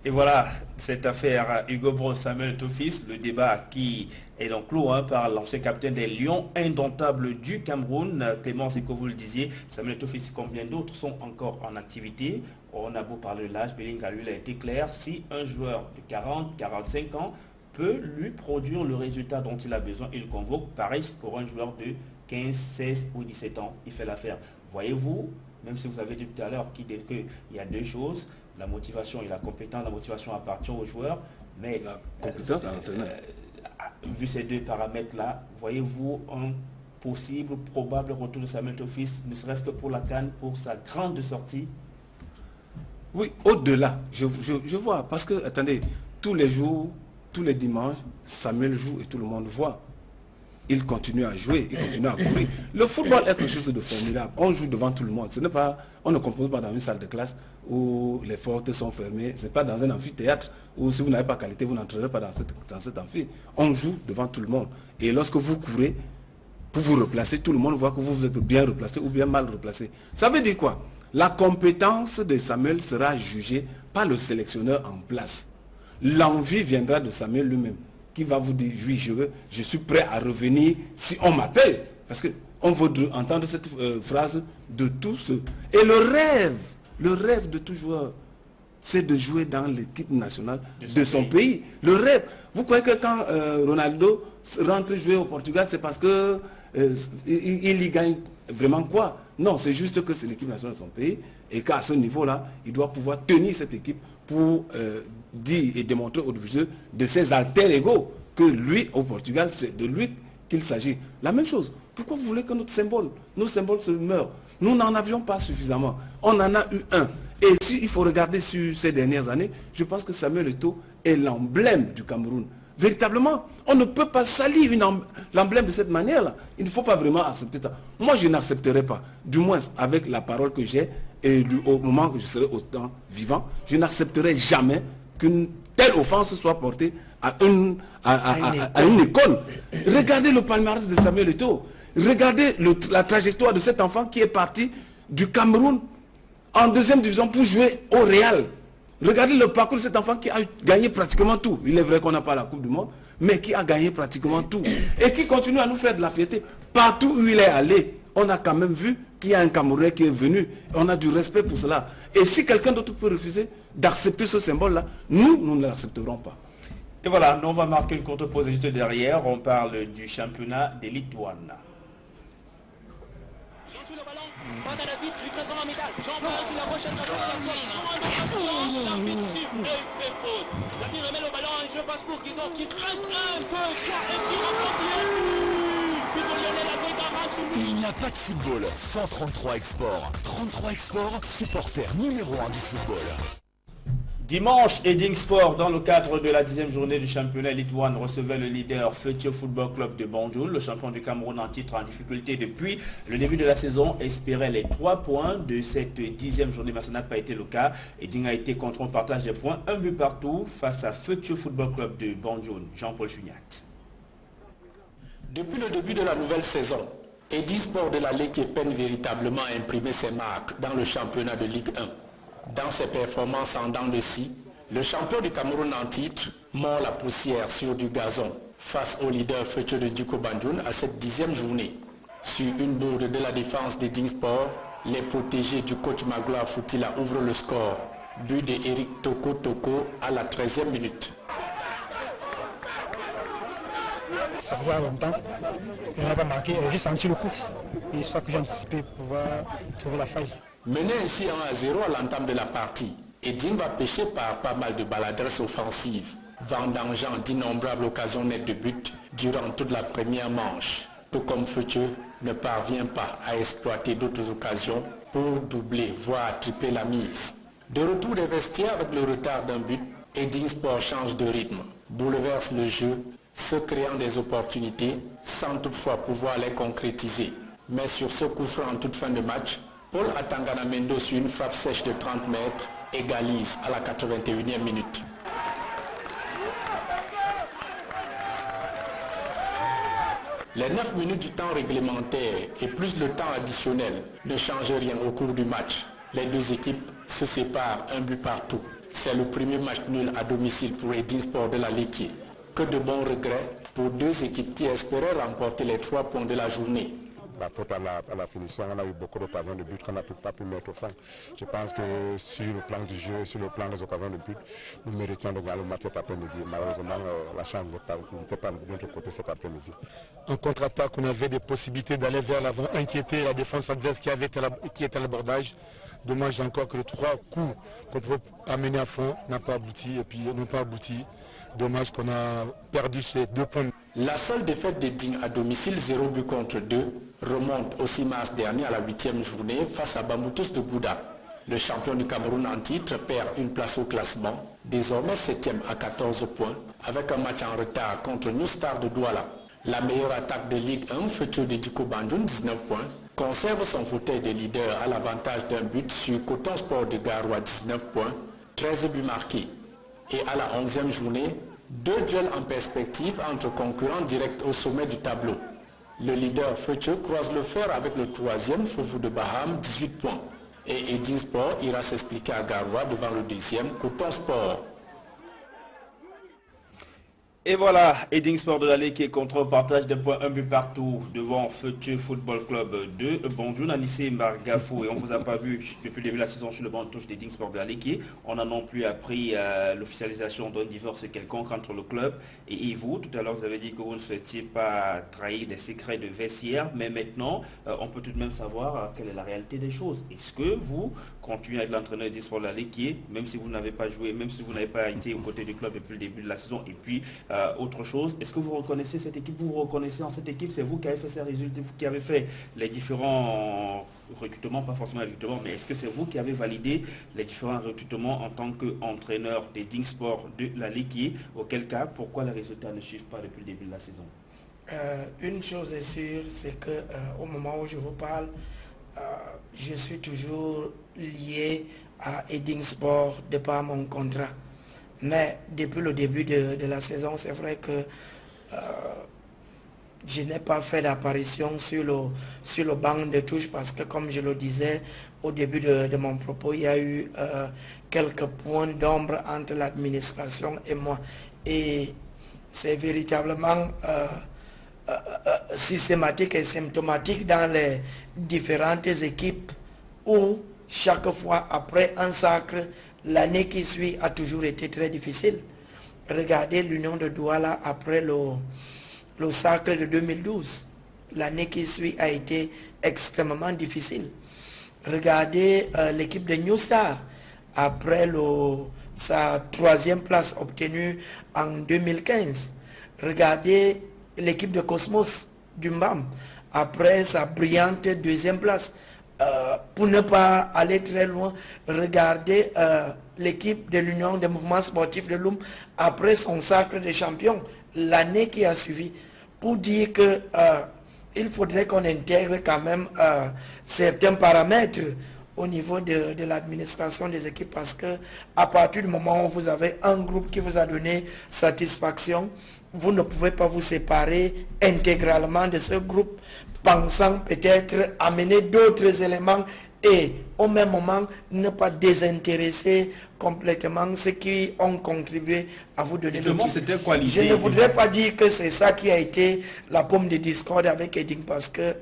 Et voilà, cette affaire Hugo Broos, Samuel Eto'o-Fils, le débat qui est donc clos par l'ancien capitaine des Lions indomptables du Cameroun. Clémence, et que vous le disiez, Samuel Eto'o-Fils, combien d'autres sont encore en activité? On a beau parler de l'âge, Belinga, lui, il a été clair. Si un joueur de 40, 45 ans peut lui produire le résultat dont il a besoin, il convoque. Pareil pour un joueur de 15, 16 ou 17 ans, il fait l'affaire. Voyez-vous, même si vous avez dit tout à l'heure qu'il y a deux choses, la motivation et la compétence. La motivation appartient aux joueurs, mais la compétence à l'entraîneur. Vu ces deux paramètres-là, voyez-vous un possible, probable retour de Samuel Eto'o-Fils, ne serait-ce que pour la CAN, pour sa grande sortie? Oui, au-delà, je vois, parce que, attendez, tous les jours, tous les dimanches, Samuel joue et tout le monde voit. Il continue à jouer, il continue à courir. Le football est quelque chose de formidable. On joue devant tout le monde. Ce n'est pas, on ne compose pas dans une salle de classe où les portes sont fermées. Ce n'est pas dans un amphithéâtre où si vous n'avez pas qualité, vous n'entrerez pas dans cet amphi. On joue devant tout le monde. Et lorsque vous courez, pour vous replacer, tout le monde voit que vous êtes bien replacé ou bien mal replacé. Ça veut dire quoi? La compétence de Samuel sera jugée par le sélectionneur en place. L'envie viendra de Samuel lui-même, qui va vous dire, oui, je suis prêt à revenir si on m'appelle. Parce qu'on veut entendre cette phrase de tous. Et le rêve de tout joueur, c'est de jouer dans l'équipe nationale de son pays. Le rêve. Vous croyez que quand Ronaldo rentre jouer au Portugal, c'est parce que il y gagne vraiment quoi? Non, c'est juste que c'est l'équipe nationale de son pays et qu'à ce niveau-là, il doit pouvoir tenir cette équipe pour dire et démontrer aux jeux de ses alter ego que lui, au Portugal, c'est de lui qu'il s'agit. La même chose. Pourquoi vous voulez que nos symboles se meurent? Nous n'en avions pas suffisamment. On en a eu un. Et s'il faut regarder sur ces dernières années, je pense que Samuel Eto'o est l'emblème du Cameroun. Véritablement, on ne peut pas salir l'emblème de cette manière-là. Il ne faut pas vraiment accepter ça. Moi, je n'accepterai pas, du moins avec la parole que j'ai, et au moment où je serai autant vivant, je n'accepterai jamais qu'une telle offense soit portée à une école. Regardez le palmarès de Samuel Eto'o. Regardez la trajectoire de cet enfant qui est parti du Cameroun en deuxième division pour jouer au Real. Regardez le parcours de cet enfant qui a gagné pratiquement tout. Il est vrai qu'on n'a pas la Coupe du Monde, mais qui a gagné pratiquement tout. Et qui continue à nous faire de la fierté. Partout où il est allé, on a quand même vu qu'il y a un Camerounais qui est venu. On a du respect pour cela. Et si quelqu'un d'autre peut refuser d'accepter ce symbole-là, nous ne l'accepterons pas. Et voilà, nous on va marquer une courte pause juste derrière. On parle du championnat d'élite douane. Il n'y a pas de football sans 33 Export. 33 Export, supporter numéro 1 du football. Dimanche, Eding Sport, dans le cadre de la 10e journée du championnat Elite One, recevait le leader Futur Football Club de Banjul. Le champion du Cameroun en titre en difficulté depuis le début de la saison espérait les 3 points de cette 10e journée, mais ça n'a pas été le cas. Eding a été contre un partage des points, un but partout face à Futur Football Club de Banjul. Jean-Paul Chuniat. Depuis le début de la nouvelle saison, Eding Sport de la Ligue peine véritablement à imprimer ses marques dans le championnat de Ligue 1. Dans ses performances en dents de scie, le champion du Cameroun en titre mord la poussière sur du gazon face au leader Futur de Djiko Banjul à cette 10e journée. Sur une bourde de la défense d'Eding Sport, les protégés du coach Magloire Foutila ouvrent le score. But de Eric Toko à la 13e minute. Ça faisait longtemps qu'on n'a pas marqué, j'ai senti le coup. Et c'est ça que j'ai anticipé pour pouvoir trouver la faille. Mené ainsi 1-0 à l'entame de la partie, Eding va pêcher par pas mal de maladresses offensives, vendangeant d'innombrables occasions nettes de but durant toute la première manche. Tout comme Futur ne parvient pas à exploiter d'autres occasions pour doubler, voire tripler la mise. De retour des vestiaires avec le retard d'un but, Eding Sport change de rythme, bouleverse le jeu se créant des opportunités sans toutefois pouvoir les concrétiser. Mais sur ce coup franc en toute fin de match, Paul Atangana Mendo sur une frappe sèche de 30 mètres égalise à la 81e minute. Les 9 minutes du temps réglementaire et plus le temps additionnel ne changent rien au cours du match. Les deux équipes se séparent un but partout. C'est le premier match nul à domicile pour Edinsport de la Ligue. Que de bons regrets pour deux équipes qui espéraient remporter les 3 points de la journée. La faute à la finition, on a eu beaucoup d'occasions de but qu'on n'a pas pu mettre au fond. Je pense que sur le plan du jeu, sur le plan des occasions de but, nous méritions de gagner le match cet après-midi. Malheureusement, la chance n'était pas de notre côté cet après-midi. En contre-attaque, on avait des possibilités d'aller vers l'avant, inquiéter la défense adverse qui était à l'abordage. Dommage encore que les 3 coups qu'on pouvait amener à fond n'ont pas abouti et puis n'ont pas abouti. Dommage qu'on a perdu ces 2 points. La seule défaite de Digne à domicile 0 but contre 2 remonte au 6 mars dernier à la 8e journée face à Bamboutos de Bouddha. Le champion du Cameroun en titre perd une place au classement, désormais 7e à 14 points, avec un match en retard contre New Star de Douala. La meilleure attaque de Ligue 1, Futur de Diko Bandjoun, 19 points, conserve son fauteuil de leader à l'avantage d'un but sur Coton Sport de Garoua, 19 points, 13 buts marqués. Et à la 11e journée, 2 duels en perspective entre concurrents directs au sommet du tableau. Le leader Futur croise le fer avec le 3e, Foufou de Baham, 18 points. Et Edinsport ira s'expliquer à Garoua devant le 2e, Coton Sport. Et voilà, Edinsport de la Ligue qui est contre au partage de points, un but partout devant Futur Football Club 2. Bonjour Anissé Mbargafou, et on ne vous a pas vu depuis le début de la saison sur le banc de touche d'Edinsport de la Ligue. On a non plus appris l'officialisation d'un divorce quelconque entre le club et vous. Tout à l'heure, vous avez dit que vous ne souhaitiez pas trahir des secrets de vestiaire, mais maintenant, on peut tout de même savoir quelle est la réalité des choses. Est-ce que vous continuez à être l'entraîneur d'Edinsport de la Ligue, même si vous n'avez pas joué, même si vous n'avez pas été aux côtés du club depuis le début de la saison, et puis autre chose, est-ce que vous reconnaissez cette équipe? Vous reconnaissez en cette équipe, c'est vous qui avez fait ces résultats, vous qui avez fait les différents recrutements, pas forcément les recrutements, mais est-ce que c'est vous qui avez validé les différents recrutements en tant qu'entraîneur d'Edinsport de la Ligue? Auquel cas, pourquoi les résultats ne suivent pas depuis le début de la saison? Une chose est sûre, c'est que au moment où je vous parle, je suis toujours lié à Edinsport de par mon contrat. Mais depuis le début de la saison, c'est vrai que je n'ai pas fait d'apparition sur le banc de touche parce que, comme je le disais au début de mon propos, il y a eu quelques points d'ombre entre l'administration et moi. Et c'est véritablement systématique et symptomatique dans les différentes équipes où chaque fois après un sacre, l'année qui suit a toujours été très difficile. Regardez l'Union de Douala après le sacre de 2012. L'année qui suit a été extrêmement difficile. Regardez l'équipe de New Star après sa 3e place obtenue en 2015. Regardez l'équipe de Cosmos du Mbam après sa brillante 2e place. Pour ne pas aller très loin, regardez l'équipe de l'Union des mouvements sportifs de Loum après son sacre de champion, l'année qui a suivi, pour dire que il faudrait qu'on intègre quand même certains paramètres au niveau de l'administration des équipes, parce que à partir du moment où vous avez un groupe qui vous a donné satisfaction, vous ne pouvez pas vous séparer intégralement de ce groupe, pensant peut-être amener d'autres éléments et au même moment ne pas désintéresser complètement ceux qui ont contribué à vous donner le titre. Je ne voudrais pas dire que c'est ça qui a été la pomme de discorde avec Eding, parce que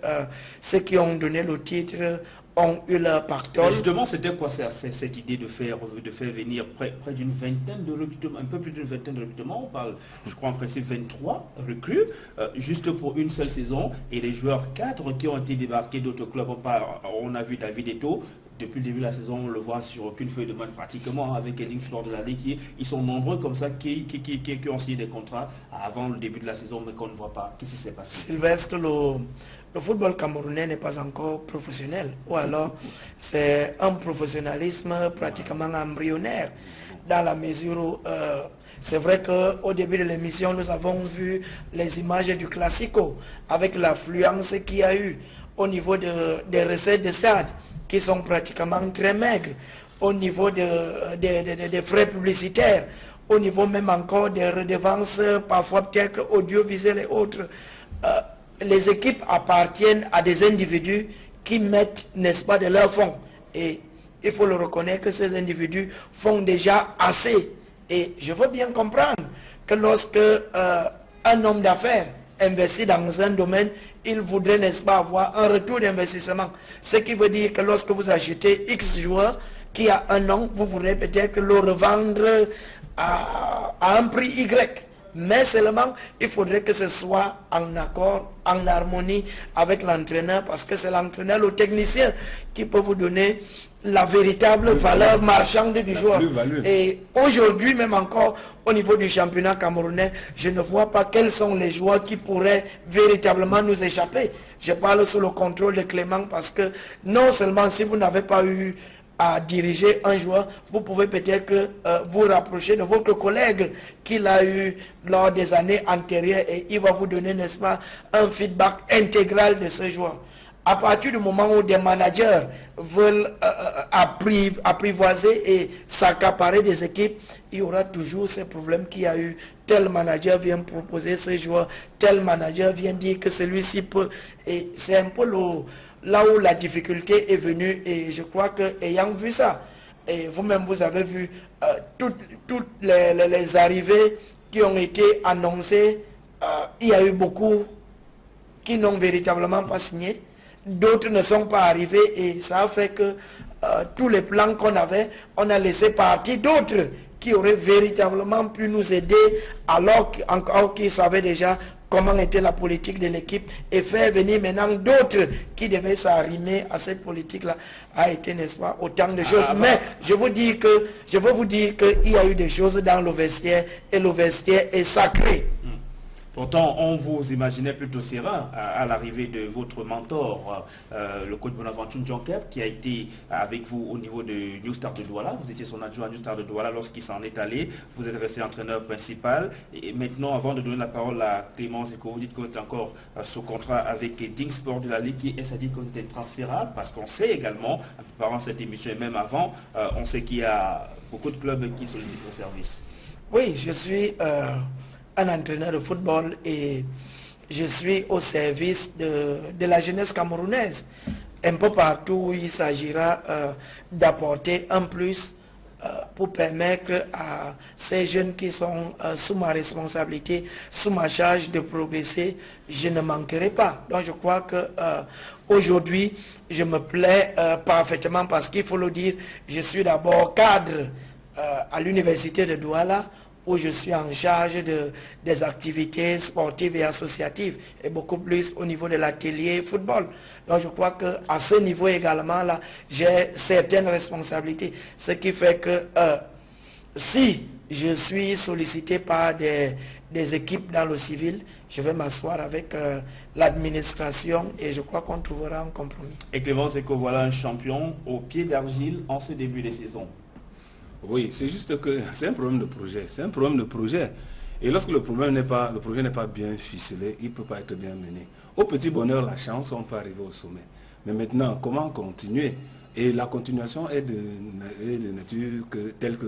ceux qui ont donné le titre ont eu leur pactole. Justement, c'était quoi cette idée de faire venir près d'une vingtaine de recrutements, un peu plus d'une vingtaine de recrutements, on parle, je crois en principe 23 recrues, juste pour une seule saison, et les joueurs 4 qui ont été débarqués d'autres clubs. On a vu David Eto'o, depuis le début de la saison, on le voit sur aucune feuille de match pratiquement, avec Edinsport de la Ligue. Ils sont nombreux comme ça qui ont signé des contrats avant le début de la saison, mais qu'on ne voit pas. Qu'est-ce qui s'est passé? Sylvestre, le football camerounais n'est pas encore professionnel, ou alors c'est un professionnalisme pratiquement embryonnaire, dans la mesure où C'est vrai qu'au début de l'émission, nous avons vu les images du Classico avec l'affluence qu'il y a eu au niveau des recettes de stade qui sont pratiquement très maigres, au niveau des frais publicitaires, au niveau même encore des redevances, parfois peut-être audiovisuelles et autres. Les équipes appartiennent à des individus qui mettent, n'est-ce pas, de leur fonds. Et il faut le reconnaître que ces individus font déjà assez. Et je veux bien comprendre que lorsque un homme d'affaires investit dans un domaine, il voudrait, n'est-ce pas, avoir un retour d'investissement. Ce qui veut dire que lorsque vous achetez X joueurs qui a un nom, vous voudrez peut-être le revendre à un prix Y. Mais seulement, il faudrait que ce soit en accord, en harmonie avec l'entraîneur, parce que c'est l'entraîneur, le technicien, qui peut vous donner la véritable valeur marchande du joueur. Et aujourd'hui, même encore, au niveau du championnat camerounais, je ne vois pas quels sont les joueurs qui pourraient véritablement nous échapper. Je parle sous le contrôle de Clément, parce que non seulement si vous n'avez pas eu à diriger un joueur, vous pouvez peut-être vous rapprocher de votre collègue qu'il a eu lors des années antérieures et il va vous donner, n'est-ce pas, un feedback intégral de ce joueur. À partir du moment où des managers veulent apprivoiser et s'accaparer des équipes, il y aura toujours ces problèmes qu'il y a eu. Tel manager vient proposer ce joueur, tel manager vient dire que celui-ci peut. Et c'est un peu là où la difficulté est venue, et je crois que ayant vu ça, et vous-même vous avez vu toutes les arrivées qui ont été annoncées, il y a eu beaucoup qui n'ont véritablement pas signé, d'autres ne sont pas arrivés, et ça a fait que tous les plans qu'on avait, on a laissé partir d'autres qui auraient véritablement pu nous aider, alors qu'ils savaient déjà comment était la politique de l'équipe, et faire venir maintenant d'autres qui devaient s'arrimer à cette politique-là, a été, n'est-ce pas, autant de choses. Mais je veux vous dire qu'il y a eu des choses dans le vestiaire, et le vestiaire est sacré. Pourtant, on vous imaginait plutôt serein à l'arrivée de votre mentor, le coach Bonaventure Djonkep, qui a été avec vous au niveau de New Star de Douala. Vous étiez son adjoint à New Star de Douala lorsqu'il s'en est allé. Vous êtes resté entraîneur principal. Et maintenant, avant de donner la parole à Clémence, et que vous dites que vous êtes encore sous contrat avec Ding Sport de la Ligue, est-ce à dire que vous êtes transférable? Parce qu'on sait également, en préparant cette émission et même avant, on sait qu'il y a beaucoup de clubs qui sollicitent vos services. Oui, je suis un entraîneur de football et je suis au service de la jeunesse camerounaise. Un peu partout où il s'agira d'apporter un plus pour permettre à ces jeunes qui sont sous ma responsabilité, sous ma charge de progresser, je ne manquerai pas. Donc je crois que aujourd'hui, je me plais parfaitement, parce qu'il faut le dire, je suis d'abord cadre à l'université de Douala, où je suis en charge des activités sportives et associatives, et beaucoup plus au niveau de l'atelier football. Donc je crois qu'à ce niveau également, là, j'ai certaines responsabilités. Ce qui fait que si je suis sollicité par des équipes dans le civil, je vais m'asseoir avec l'administration et je crois qu'on trouvera un compromis. Et Clémence, c'est que voilà un champion au pied d'argile en ce début de saison. Oui, c'est juste que c'est un problème de projet. C'est un problème de projet. Et lorsque le projet n'est pas bien ficelé, il ne peut pas être bien mené. Au petit bonheur, la chance, on peut arriver au sommet. Mais maintenant, comment continuer? Et la continuation est de nature telle que,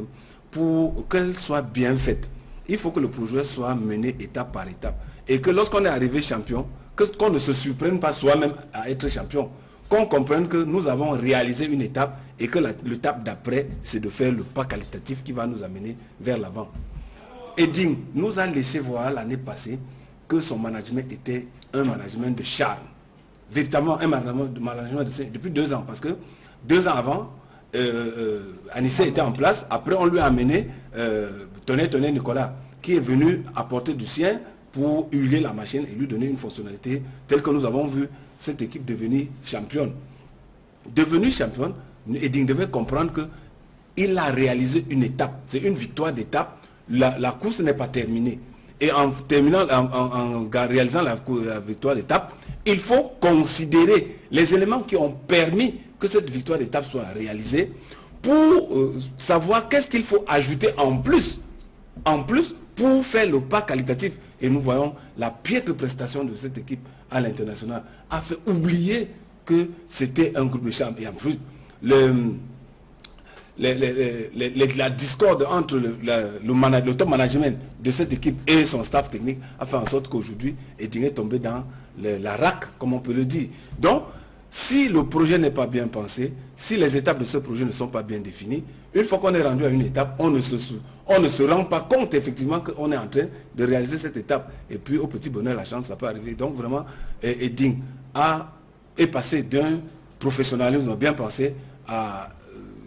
pour qu'elle soit bien faite, il faut que le projet soit mené étape par étape. Et que lorsqu'on est arrivé champion, qu'on ne se surprenne pas soi-même à être champion. Qu'on comprenne que nous avons réalisé une étape et que l'étape d'après, c'est de faire le pas qualitatif qui va nous amener vers l'avant. Eding nous a laissé voir l'année passée que son management était un management de charme. Véritablement un management depuis 2 ans. Parce que 2 ans avant, Anissé était en place. Après, on lui a amené Tonnet Nicolas, qui est venu apporter du sien pour huiler la machine et lui donner une fonctionnalité telle que nous avons vu cette équipe devenir championne. Devenue championne, Eding devait comprendre qu'il a réalisé une étape. C'est une victoire d'étape. La course n'est pas terminée. Et en réalisant la victoire d'étape, il faut considérer les éléments qui ont permis que cette victoire d'étape soit réalisée pour savoir qu'est-ce qu'il faut ajouter en plus en plus pour faire le pas qualitatif. Et nous voyons la piètre prestation de cette équipe à l'international a fait oublier que c'était un groupe de charme. Et en plus, la discorde entre le top management de cette équipe et son staff technique a fait en sorte qu'aujourd'hui, Eding est tombé dans la racke, comme on peut le dire. Donc, si le projet n'est pas bien pensé, si les étapes de ce projet ne sont pas bien définies, une fois qu'on est rendu à une étape, on ne se rend pas compte effectivement qu'on est en train de réaliser cette étape. Et puis au petit bonheur, la chance, ça peut arriver. Donc vraiment, Eding est passé d'un professionnalisme bien pensé à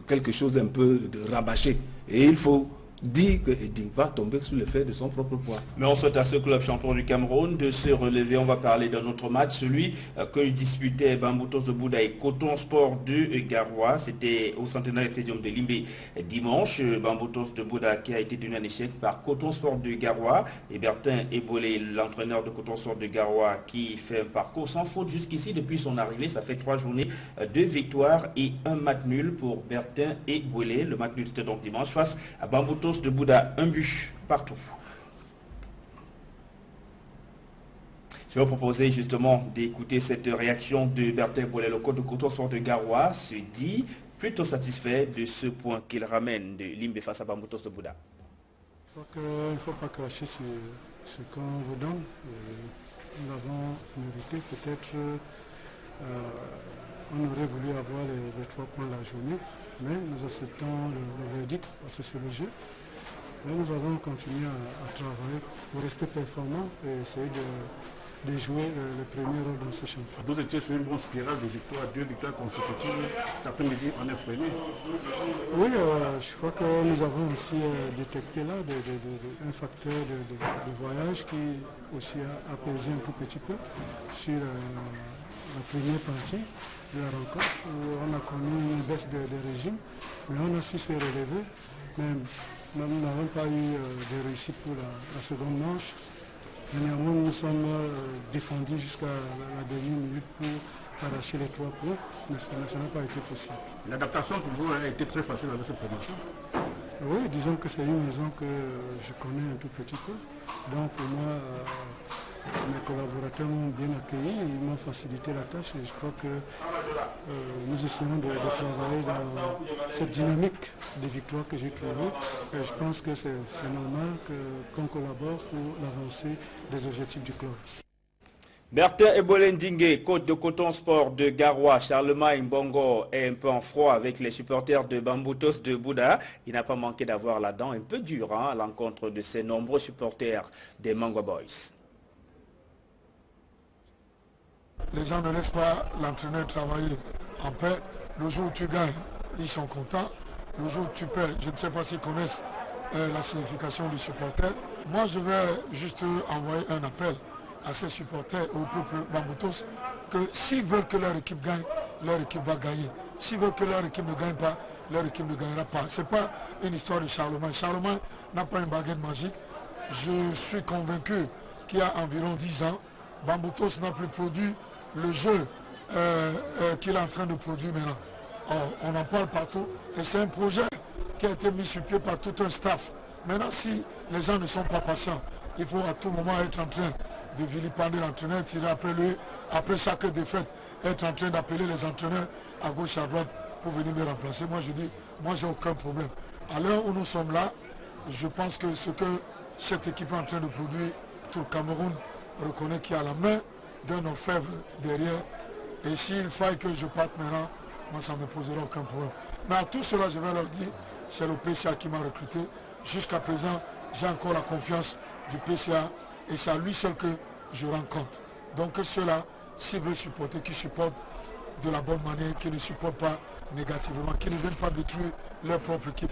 quelque chose un peu de rabâché. Et il faut dire que Eding va tomber sous l'effet de son propre poids. Mais on souhaite à ce club champion du Cameroun de se relever. On va parler d'un autre match, celui que disputait Bamboutos de Bouda et Coton Sport de Garoua. C'était au Centenaire Stadium de Limbé dimanche. Bamboutos de Bouda qui a été tenu en échec par Coton Sport de Garoua. Et Bertin Ebolé, l'entraîneur de Coton Sport de Garoua, qui fait un parcours sans faute jusqu'ici depuis son arrivée. Ça fait 3 journées, 2 victoires et un match nul pour Bertin Ebolé. Le match nul c'était donc dimanche face à Bamboutos de Bouda, un but partout. Je vais vous proposer justement d'écouter cette réaction de Bertin Ebolé, le coach de Coton Sport de Garoua, se dit plutôt satisfait de ce point qu'il ramène de Limbé face à Bamboutos de Bouda. Je crois qu'il ne faut pas cracher sur ce qu'on vous donne. Nous l'avons mérité. Peut-être on aurait voulu avoir les 3 points de la journée, mais nous acceptons le verdict parce que c'est le jeu. Là, nous allons continuer à travailler pour rester performants et essayer de jouer le premier rôle dans ce championnat. Vous étiez sur une bonne spirale de victoires, 2 victoires consécutives. Cet après-midi, on est freiné. Oui, je crois que nous avons aussi détecté là un facteur de voyage qui aussi a pesé un tout petit peu sur la première partie de la rencontre où on a connu une baisse de régime, mais on a su se relever. Mais nous n'avons pas eu de réussite pour la seconde manche. Dernièrement, nous sommes défendus jusqu'à la dernière minute pour arracher les 3 points, mais ça n'a pas été possible. L'adaptation pour vous a été très facile avec cette formation? Oui, disons que c'est une maison que je connais un tout petit peu. Donc pour moi, mes collaborateurs m'ont bien accueilli, ils m'ont facilité la tâche et je crois que nous essayons de travailler dans cette dynamique de victoire que j'ai trouvée. Et je pense que c'est normal qu'on collabore pour l'avancée des objectifs du club. Bertin Ebolé Ndingue, coach de Coton Sport de Garoua, Charlemagne Mbongo est un peu en froid avec les supporters de Bamboutos de Bouda. Il n'a pas manqué d'avoir la dent un peu dure à l'encontre de ses nombreux supporters des Mangwa Boys. Les gens ne laissent pas l'entraîneur travailler en paix. Le jour où tu gagnes, ils sont contents. Le jour où tu perds, je ne sais pas s'ils connaissent la signification du supporter. Moi, je vais juste envoyer un appel à ces supporters, au peuple Bamboutos, que s'ils veulent que leur équipe gagne, leur équipe va gagner. S'ils veulent que leur équipe ne gagne pas, leur équipe ne gagnera pas. Ce n'est pas une histoire de Charlemagne. Charlemagne n'a pas une baguette magique. Je suis convaincu qu'il y a environ 10 ans, Bamboutos n'a plus produit le jeu qu'il est en train de produire maintenant. On en parle partout et c'est un projet qui a été mis sur pied par tout un staff. Maintenant, si les gens ne sont pas patients, il faut à tout moment être en train de vilipender l'entraîneur, tirer après lui, après chaque défaite, être en train d'appeler les entraîneurs à gauche, à droite pour venir me remplacer. Moi, je dis, moi, j'ai aucun problème. À l'heure où nous sommes là, je pense que ce que cette équipe est en train de produire, tout le Cameroun reconnaît qu'il y a la main d'un orfèvre derrière. Et s'il faille que je parte maintenant, moi, ça ne me posera aucun problème. Mais à tout cela, je vais leur dire, c'est le PCA qui m'a recruté. Jusqu'à présent, j'ai encore la confiance du PCA et c'est à lui seul que je rends compte. Donc ceux-là, s'ils veulent supporter, qu'ils supportent de la bonne manière, qu'ils ne supportent pas négativement, qu'ils ne viennent pas détruire leur propre équipe.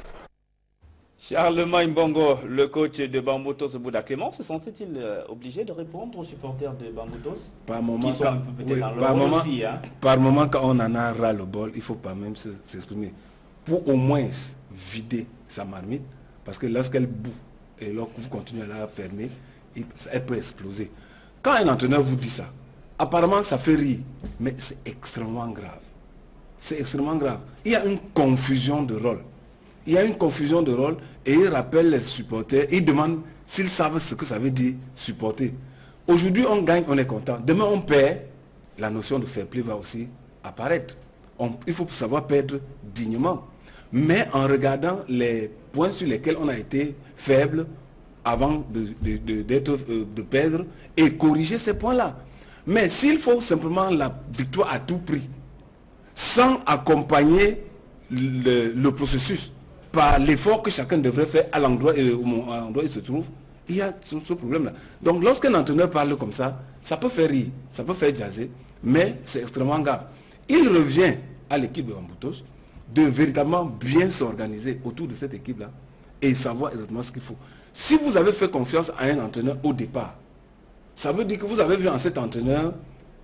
Charlemagne Mbongo, le coach de Bamboutos de Bouda, Clément, se sentait-il obligé de répondre aux supporters de Bamboutos? Par moment, qui sont peut-être dans leur rôle aussi, hein? Par moment, quand on en a ras le bol, il ne faut pas même s'exprimer. Pour au moins vider sa marmite, parce que lorsqu'elle bout et lorsque vous continuez à la fermer, elle peut exploser. Quand un entraîneur vous dit ça, apparemment ça fait rire, mais c'est extrêmement grave. C'est extrêmement grave. Il y a une confusion de rôle. il y a une confusion de rôle et il rappelle les supporters, il demande s'ils savent ce que ça veut dire supporter. Aujourd'hui, on gagne, on est content. Demain, on perd, la notion de fair play va aussi apparaître. Il faut savoir perdre dignement. Mais en regardant les points sur lesquels on a été faible avant de perdre et corriger ces points-là. Mais s'il faut simplement la victoire à tout prix, sans accompagner le processus par l'effort que chacun devrait faire à l'endroit où il se trouve, il y a ce problème-là. Donc lorsqu'un entraîneur parle comme ça peut faire rire, ça peut faire jaser, mais c'est extrêmement grave. Il revient à l'équipe de Bamboutos de véritablement bien s'organiser autour de cette équipe-là et savoir exactement ce qu'il faut. Si vous avez fait confiance à un entraîneur au départ, ça veut dire que vous avez vu en cet entraîneur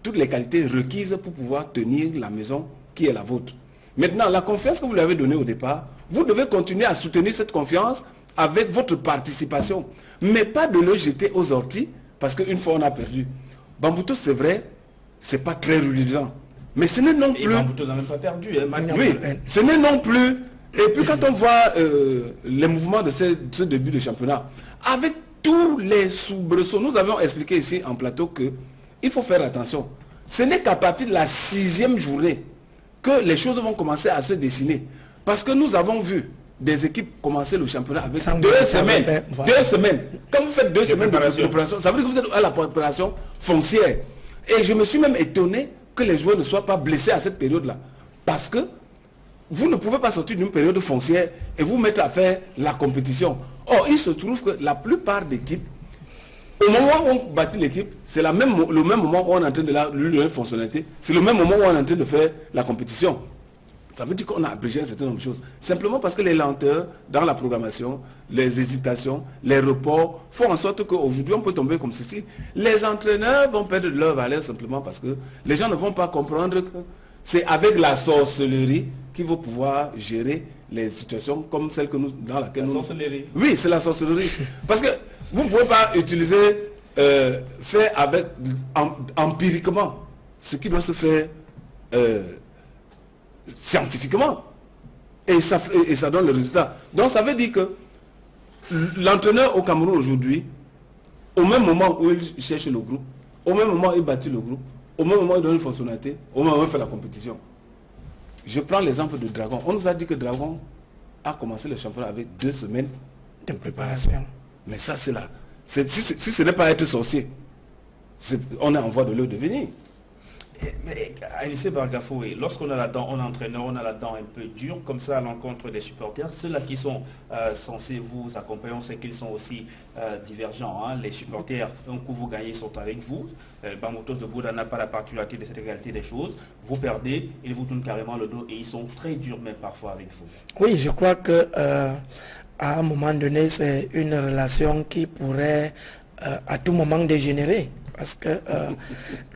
toutes les qualités requises pour pouvoir tenir la maison qui est la vôtre. Maintenant, la confiance que vous lui avez donnée au départ, vous devez continuer à soutenir cette confiance avec votre participation, mais pas de le jeter aux orties parce qu'une fois on a perdu. Bamboutos, c'est vrai, c'est pas très reluisant, mais ce n'est non plus... Et Bamboutos n'a même pas perdu. Oui, ce n'est non plus... Et puis quand on voit les mouvements de ce début de championnat, avec tous les soubresauts, nous avons expliqué ici en plateau que il faut faire attention. Ce n'est qu'à partir de la 6e journée que les choses vont commencer à se dessiner. Parce que nous avons vu des équipes commencer le championnat avec 2 semaines. 2 semaines. Quand vous faites 2 semaines de préparation, ça veut dire que vous êtes à la préparation foncière. Et je me suis même étonné que les joueurs ne soient pas blessés à cette période-là. Parce que vous ne pouvez pas sortir d'une période foncière et vous mettre à faire la compétition. Or, il se trouve que la plupart d'équipes, au moment où on bâtit l'équipe, c'est le même moment où on est en train de lui donner fonctionnalité, c'est le même moment où on est en train de faire la compétition. Ça veut dire qu'on a abrégé un certain nombre de choses. Simplement parce que les lenteurs dans la programmation, les hésitations, les reports font en sorte qu'aujourd'hui on peut tomber comme ceci. Les entraîneurs vont perdre leur valeur simplement parce que les gens ne vont pas comprendre que c'est avec la sorcellerie qu'il faut pouvoir gérer les situations comme celle que dans laquelle nous... sorcellerie. Oui, c'est la sorcellerie. Parce que vous ne pouvez pas utiliser, faire avec empiriquement ce qui doit se faire scientifiquement. Et ça donne le résultat. Donc ça veut dire que l'entraîneur au Cameroun aujourd'hui, au même moment où il cherche le groupe, au même moment où il bâtit le groupe, au même moment où il donne une fonctionnalité, au moment où il fait la compétition. Je prends l'exemple de Dragon. On nous a dit que Dragon a commencé le championnat avec 2 semaines de préparation. Mais ça, c'est là. Si ce n'est pas être sorcier, on est en voie de le devenir. Mais Anissé Bargafo, lorsqu'on a là-dedans, on est entraîneur, on a là-dedans un peu dur, comme ça à l'encontre des supporters, ceux-là qui sont censés vous accompagner, on sait qu'ils sont aussi divergents. Hein. Les supporters, un coup vous gagnez, sont avec vous. Bamboutos de Bouddha n'a pas la particularité de cette réalité des choses. Vous perdez, ils vous tournent carrément le dos et ils sont très durs même parfois avec vous. Oui, je crois que à un moment donné, c'est une relation qui pourrait à tout moment dégénérer. Parce que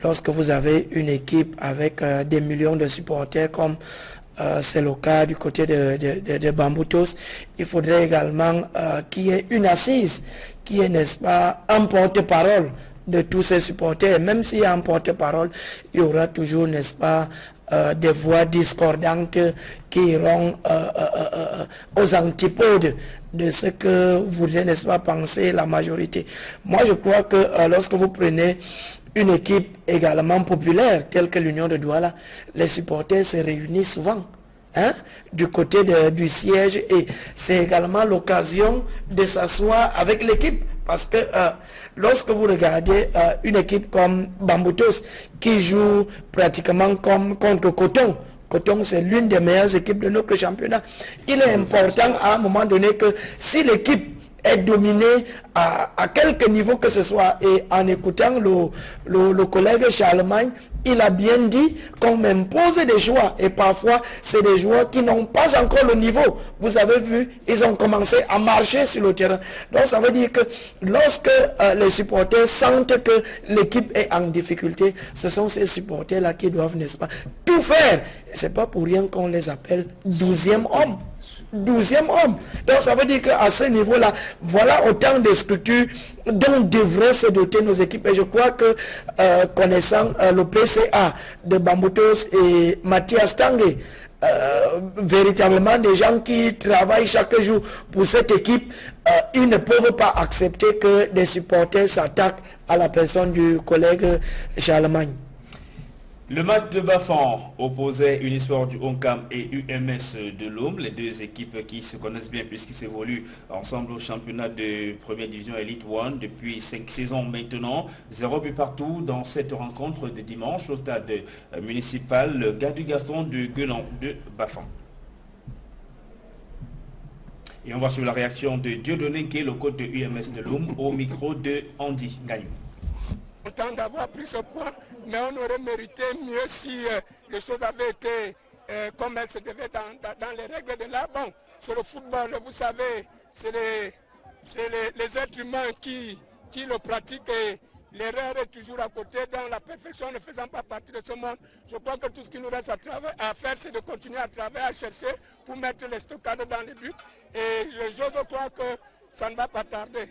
lorsque vous avez une équipe avec des millions de supporters comme c'est le cas du côté de Bamboutos, il faudrait également qu'il y ait une assise, qui est, n'est-ce pas, un porte-parole de tous ces supporters. Même s'il y a un porte-parole, il y aura toujours, n'est-ce pas, des voix discordantes qui iront aux antipodes de ce que voudrait, n'est-ce pas, penser la majorité. Moi, je crois que lorsque vous prenez une équipe également populaire, telle que l'Union de Douala, les supporters se réunissent souvent. Hein, du côté du siège, et c'est également l'occasion de s'asseoir avec l'équipe, parce que lorsque vous regardez une équipe comme Bamboutos qui joue pratiquement comme contre Coton, c'est l'une des meilleures équipes de notre championnat, il est important à un moment donné que si l'équipe est dominée à quelque niveau que ce soit, et en écoutant le collègue Charlemagne, il a bien dit qu'on m'impose des choix, et parfois c'est des joueurs qui n'ont pas encore le niveau. Vous avez vu, ils ont commencé à marcher sur le terrain. Donc ça veut dire que lorsque les supporters sentent que l'équipe est en difficulté, ce sont ces supporters-là qui doivent, n'est-ce pas, tout faire. C'est pas pour rien qu'on les appelle 12e homme. 12e homme. Donc ça veut dire qu'à ce niveau-là, voilà autant de structures dont devraient se doter nos équipes. Et je crois que connaissant le PCA de Bamboutos et Mathias Tanguay, véritablement des gens qui travaillent chaque jour pour cette équipe, ils ne peuvent pas accepter que des supporters s'attaquent à la personne du collègue Charlemagne. Le match de Bafan opposait Unisport du Oncam et UMS de Loum, les deux équipes qui se connaissent bien puisqu'ils évoluent ensemble au championnat de première division Elite One depuis 5 saisons maintenant. 0 but partout dans cette rencontre de dimanche au stade municipal Gadu Gaston de Guelan de Bafan. Et on va sur la réaction de Dieudonné qui est le coach de UMS de Loum au micro de Andy Gagnon. Content d'avoir pris ce point, mais on aurait mérité mieux si les choses avaient été comme elles se devaient dans les règles de l'art. Bon, c'est le football, vous savez, c'est les êtres humains qui le pratiquent et l'erreur est toujours à côté. Dans la perfection ne faisant pas partie de ce monde, je crois que tout ce qui nous reste à faire, c'est de continuer à travailler, à chercher pour mettre les stockades dans les buts. Et j'ose croire que ça ne va pas tarder.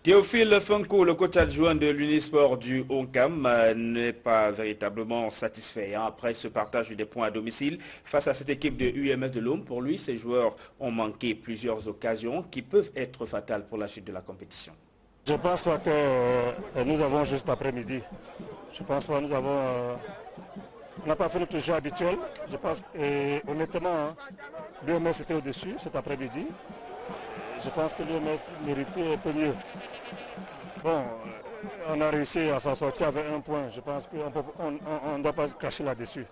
Théophile Funko, le coach adjoint de l'Unisport du Oncam, n'est pas véritablement satisfait après ce partage des points à domicile face à cette équipe de UMS de Loum. Pour lui, ces joueurs ont manqué plusieurs occasions qui peuvent être fatales pour la suite de la compétition. Je pense pas que nous avons juste après-midi. Je pense pas que nous avons... on n'a pas fait notre jeu habituel. Je pense, et honnêtement, l'UMS était au-dessus cet après-midi. Je pense que l'UMS méritait un peu mieux. Bon, on a réussi à s'en sortir avec un point. Je pense qu'on ne doit pas se cacher là-dessus.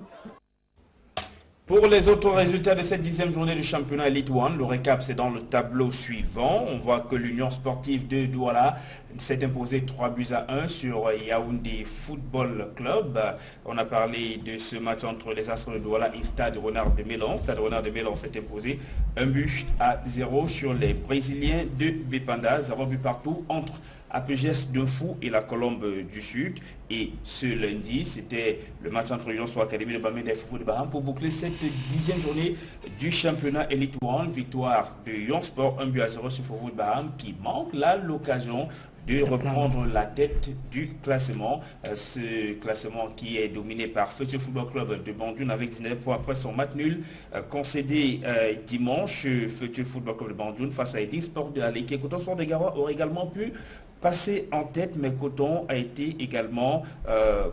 Pour les autres résultats de cette 10e journée du championnat Elite One, le récap c'est dans le tableau suivant. On voit que l'Union sportive de Douala s'est imposée 3-1 sur Yaoundé Football Club. On a parlé de ce match entre les Astres de Douala et Stade Renard de Mélan. Stade Renard de Mélan s'est imposé 1-0 sur les Brésiliens de Bépanda. 0 but partout entre APGS de Fou et la Colombe du Sud. Et ce lundi, c'était le match entre l'Union Sport Académie de Bamé et Foufou de Baham pour boucler cette 10e journée du championnat Elite One. Victoire de Lyon Sport 1-0 sur Foufou de Baham qui manque là l'occasion de reprendre la tête du classement. Ce classement qui est dominé par Futur Football Club de Bandioun avec 19 points après son match nul concédé dimanche. Futur Football Club de Bandioun face à Edin Sport de la Ligue. Coton Sport de Garoua aurait également pu passer en tête, mais Coton a été également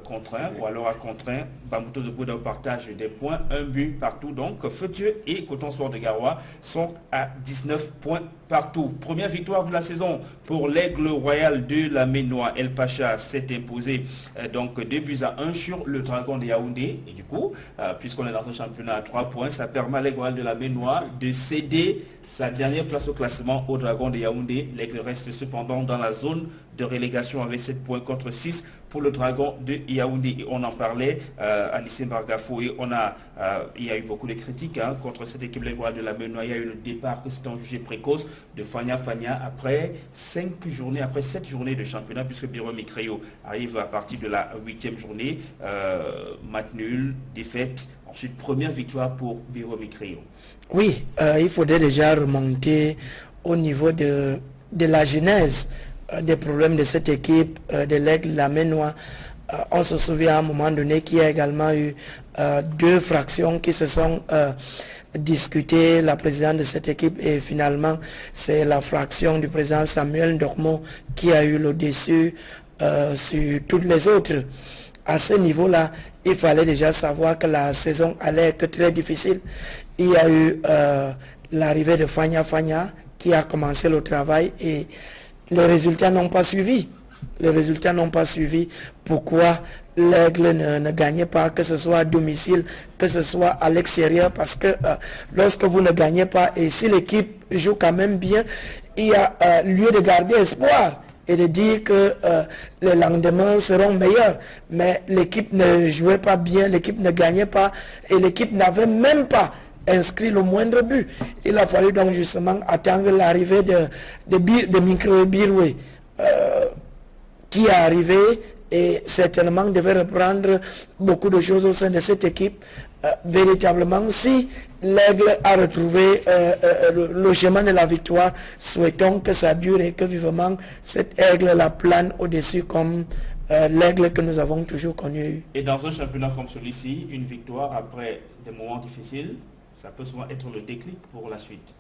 contraint, ou alors a contraint Bamoutos de Bouddha au partage des points, 1 but partout. Donc Futur et Coton Sport de Garoua sont à 19 points partout. Première victoire de la saison pour l'Aigle Royal de la Ménois. El Pacha s'est imposé donc 2-1 sur le Dragon de Yaoundé. Et du coup, puisqu'on est dans un championnat à 3 points, ça permet à l'Aigle Royal de la Ménois de céder sa dernière place au classement au Dragon de Yaoundé. L'Aigle reste cependant dans la zone de relégation avec 7 points contre 6 pour le Dragon de Yaoundé. Et on en parlait à Nissim Bargafo et il y a eu beaucoup de critiques contre cette équipe de la Ménois. Il y a eu le départ que c'était jugé précoce de Fania après 7 journées de championnat, puisque Biro Micréo arrive à partir de la 8e journée. Match nul, défaite. Ensuite, première victoire pour Biro Micréo. Oui, il faudrait déjà remonter au niveau de la genèse des problèmes de cette équipe de l'Aigle de la Ménois. On se souvient à un moment donné qu'il y a également eu 2 fractions qui se sont disputées, la présidente de cette équipe, et finalement c'est la fraction du président Samuel Ndokmo qui a eu le dessus sur toutes les autres. À ce niveau-là, il fallait déjà savoir que la saison allait être très difficile. Il y a eu l'arrivée de Fania qui a commencé le travail et les résultats n'ont pas suivi. Les résultats n'ont pas suivi. Pourquoi l'Aigle ne gagnait pas, que ce soit à domicile, que ce soit à l'extérieur? Parce que lorsque vous ne gagnez pas, et si l'équipe joue quand même bien, il y a lieu de garder espoir et de dire que les lendemains seront meilleurs. Mais l'équipe ne jouait pas bien, l'équipe ne gagnait pas, et l'équipe n'avait même pas inscrit le moindre but. Il a fallu donc justement attendre l'arrivée de Micro Birwe qui est arrivé et certainement devait reprendre beaucoup de choses au sein de cette équipe. Véritablement, si l'Aigle a retrouvé le chemin de la victoire, souhaitons que ça dure et que vivement cet Aigle la plane au-dessus comme l'aigle que nous avons toujours connu. Et dans un championnat comme celui-ci, une victoire après des moments difficiles, ça peut souvent être le déclic pour la suite.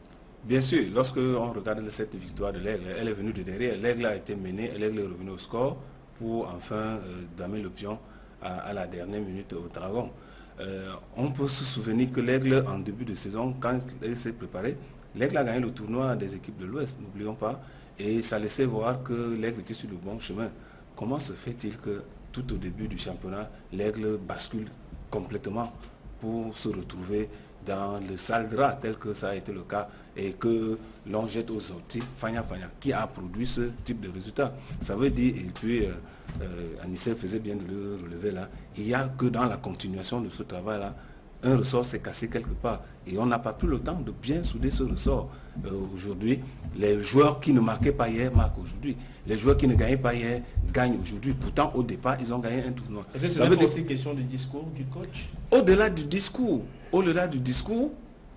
Bien sûr, lorsque on regarde cette victoire de l'aigle, elle est venue de derrière, l'aigle a été mené, l'aigle est revenu au score pour enfin damer le pion à la dernière minute au dragon. On peut se souvenir que l'aigle en début de saison, quand il s'est préparé, l'aigle a gagné le tournoi des équipes de l'Ouest, n'oublions pas, et ça laissait voir que l'aigle était sur le bon chemin. Comment se fait-il que tout au début du championnat, l'aigle bascule complètement pour se retrouver dans le sale drap tel que ça a été le cas et que l'on jette aux orties Fagna qui a produit ce type de résultat. Ça veut dire, et puis Anissé faisait bien de le relever là, il n'y a que dans la continuation de ce travail là, un ressort s'est cassé quelque part et on n'a pas pris le temps de bien souder ce ressort. Aujourd'hui, les joueurs qui ne marquaient pas hier marquent aujourd'hui. Les joueurs qui ne gagnaient pas hier gagnent aujourd'hui. Pourtant, au départ, ils ont gagné un tournoi. Est-ce que c'est aussi une question de discours du coach? Au-delà du discours,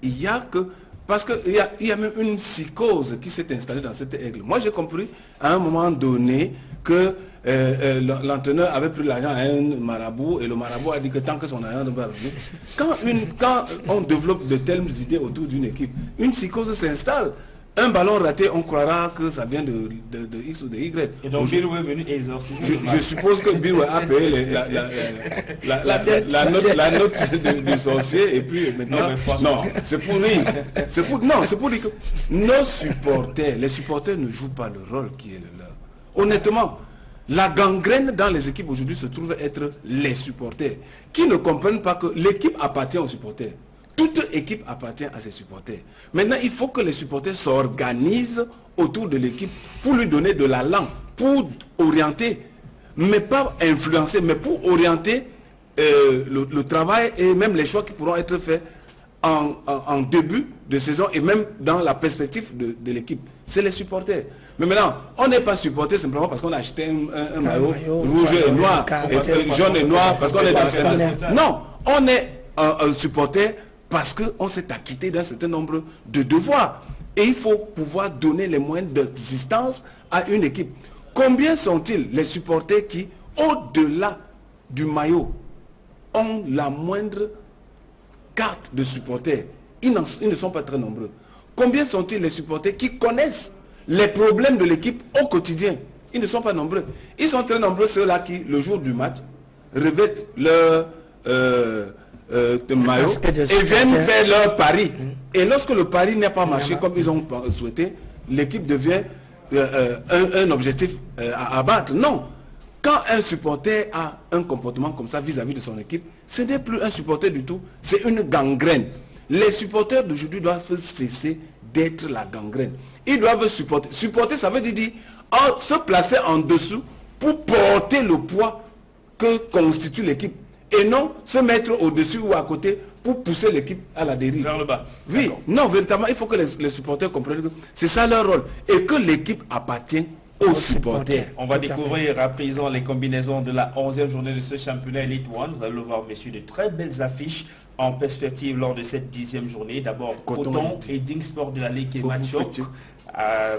il y a que... Parce qu'il y a même une psychose qui s'est installée dans cette aigle. Moi, j'ai compris à un moment donné que l'entraîneur avait pris l'argent à un marabout et le marabout a dit que tant que son argent ne va revenir. Quand on développe de telles idées autour d'une équipe, une psychose s'installe. Un ballon raté, on croira que ça vient de X ou de Y. Et donc Birou est venu exorciser. Je suppose que Birou a payé la note du sorcier et puis maintenant... Non, c'est pour lui. C'est pour dire que nos supporters, les supporters ne jouent pas le rôle qui est le leur. Honnêtement, la gangrène dans les équipes aujourd'hui se trouve être les supporters qui ne comprennent pas que l'équipe appartient aux supporters. Toute équipe appartient à ses supporters. Maintenant, il faut que les supporters s'organisent autour de l'équipe pour lui donner de la langue, pour orienter, mais pas influencer, mais pour orienter le travail et même les choix qui pourront être faits en début de saison et même dans la perspective de l'équipe. C'est les supporters. Mais maintenant, on n'est pas supporter simplement parce qu'on a acheté un maillot rouge et noir, jaune et noir, parce qu'on est dans cette... Non, on est un supporter parce qu'on s'est acquitté d'un certain nombre de devoirs. Et il faut pouvoir donner les moyens d'existence à une équipe. Combien sont-ils les supporters qui, au-delà du maillot, ont la moindre carte de supporters? Ils ne sont pas très nombreux. Combien sont-ils les supporters qui connaissent les problèmes de l'équipe au quotidien? Ils ne sont pas nombreux. Ils sont très nombreux ceux-là qui, le jour du match, revêtent leur... de maillot et viennent faire leur pari. Et lorsque le pari n'a pas marché comme ils ont souhaité, l'équipe devient un objectif à abattre. Non. Quand un supporter a un comportement comme ça vis-à-vis de son équipe, ce n'est plus un supporter du tout, c'est une gangrène. Les supporters d'aujourd'hui doivent cesser d'être la gangrène. Ils doivent supporter. Supporter, ça veut dire se placer en dessous pour porter le poids que constitue l'équipe. Et non se mettre au-dessus ou à côté pour pousser l'équipe à la dérive. Vers le bas. Oui, non, véritablement, il faut que les supporters comprennent que c'est ça leur rôle. Et que l'équipe appartient aux supporters. On va découvrir à présent les combinaisons de la 11e journée de ce championnat Elite One. Vous allez le voir, messieurs, de très belles affiches en perspective lors de cette 10e journée. D'abord, Coton et Ding Sport de la Ligue et Matchok.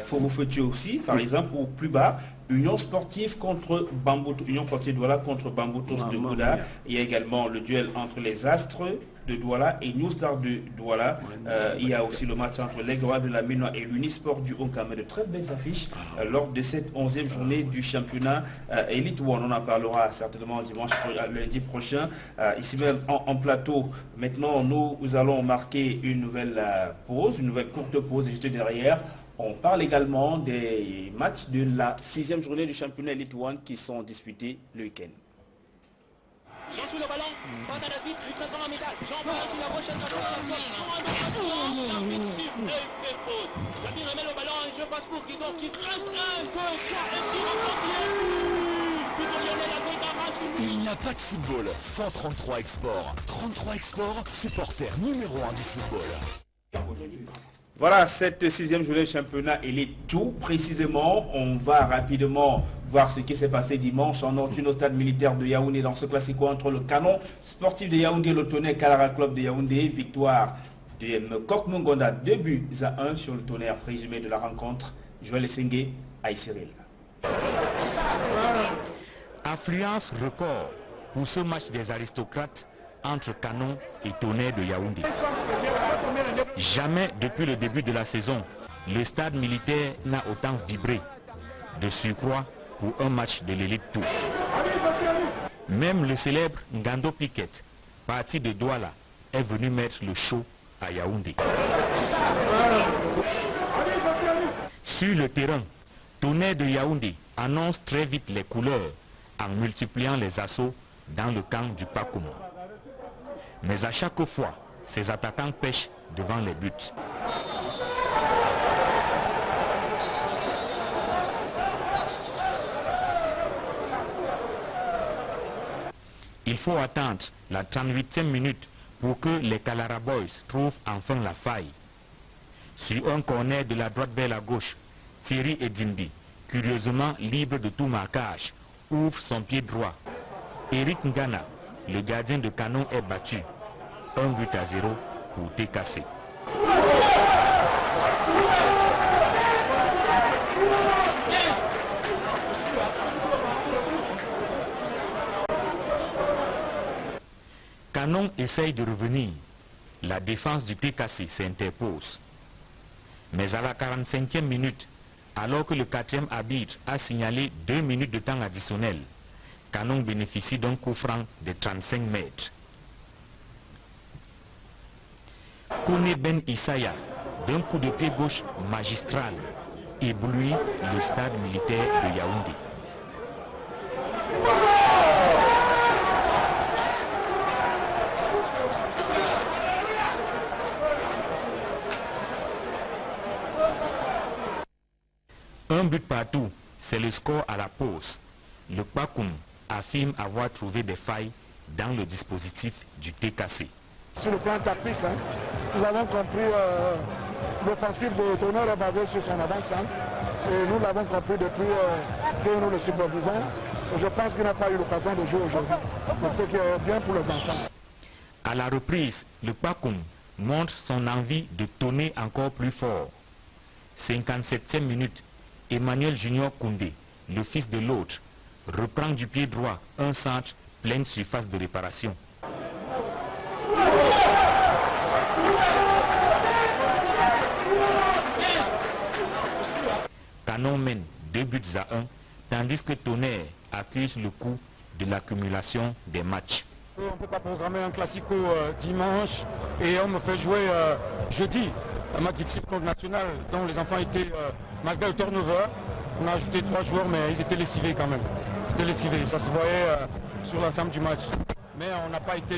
Foufoufutu aussi, par exemple, ou plus bas, Union Sportive contre Bamboutos, Union Sportive Douala contre Bamboutos de Gouda. Il y a également le duel entre les Astres de Douala et New Star de Douala. Il y a aussi le match entre l'Aigle de la Ménois et l'Unisport du Okama. De très belles affiches lors de cette 11e journée du championnat Elite One. On en parlera certainement dimanche, lundi prochain. Ici même en plateau. Maintenant, nous allons marquer une nouvelle pause, une nouvelle courte pause et juste derrière. On parle également des matchs de la 6e journée du championnat Elite One qui sont disputés le week-end. Le ballon, il n'y a pas de football sans 33 Export. 33 Export, supporter numéro 1 du football. Voilà, cette 6e journée de championnat, elle est tout précisément. On va rapidement voir ce qui s'est passé dimanche en Nord, au stade militaire de Yaoundé dans ce classico entre le Canon sportif de Yaoundé et le Tonnerre Kalara Club de Yaoundé. Victoire de Mkok Mungonda, 2-1 sur le Tonnerre présumé de la rencontre. Joël Essengé, Aïe Cyril. Affluence record pour ce match des aristocrates entre Canon et Tonnerre de Yaoundé. Jamais depuis le début de la saison, le stade militaire n'a autant vibré, de surcroît pour un match de l'élite tour. Même le célèbre Ngando Piquet, parti de Douala, est venu mettre le show à Yaoundé. Sur le terrain, Tonnerre de Yaoundé annonce très vite les couleurs en multipliant les assauts dans le camp du Pakoum. Mais à chaque fois, ses attaquants pêchent devant les buts. Il faut attendre la 38e minute pour que les Kalara Boys trouvent enfin la faille. Sur un corner de la droite vers la gauche, Thierry Edimbi, curieusement libre de tout marquage, ouvre son pied droit. Eric Ngana, le gardien de Canon, est battu. 1-0 pour TKC. Canon essaye de revenir. La défense du TKC s'interpose. Mais à la 45e minute, alors que le 4e arbitre a signalé 2 minutes de temps additionnel, Canon bénéficie d'un coup franc de 35 mètres. Kone Ben Isaya, d'un coup de pied gauche magistral, éblouit le stade militaire de Yaoundé. Un but partout, c'est le score à la pause. Le Pakoum affirme avoir trouvé des failles dans le dispositif du TKC. Sur le plan tactique, nous avons compris l'offensive de Tonnerre est basée sur son avant-centre et nous l'avons compris depuis que nous le supervisons. Et je pense qu'il n'a pas eu l'occasion de jouer aujourd'hui. C'est ce qui est bien pour les enfants. À la reprise, le Pakoum montre son envie de tonner encore plus fort. 57e minute, Emmanuel Junior Koundé, le fils de l'autre, reprend du pied droit un centre pleine surface de réparation. Canon mène 2 buts à 1, tandis que Tonnerre accuse le coup de l'accumulation des matchs. On ne peut pas programmer un classico dimanche et on me fait jouer jeudi. Un match difficile contre National dont les enfants étaient, malgré le turnover, on a ajouté 3 joueurs mais ils étaient lessivés quand même. C'était lessivé, ça se voyait sur l'ensemble du match. Mais on n'a pas été,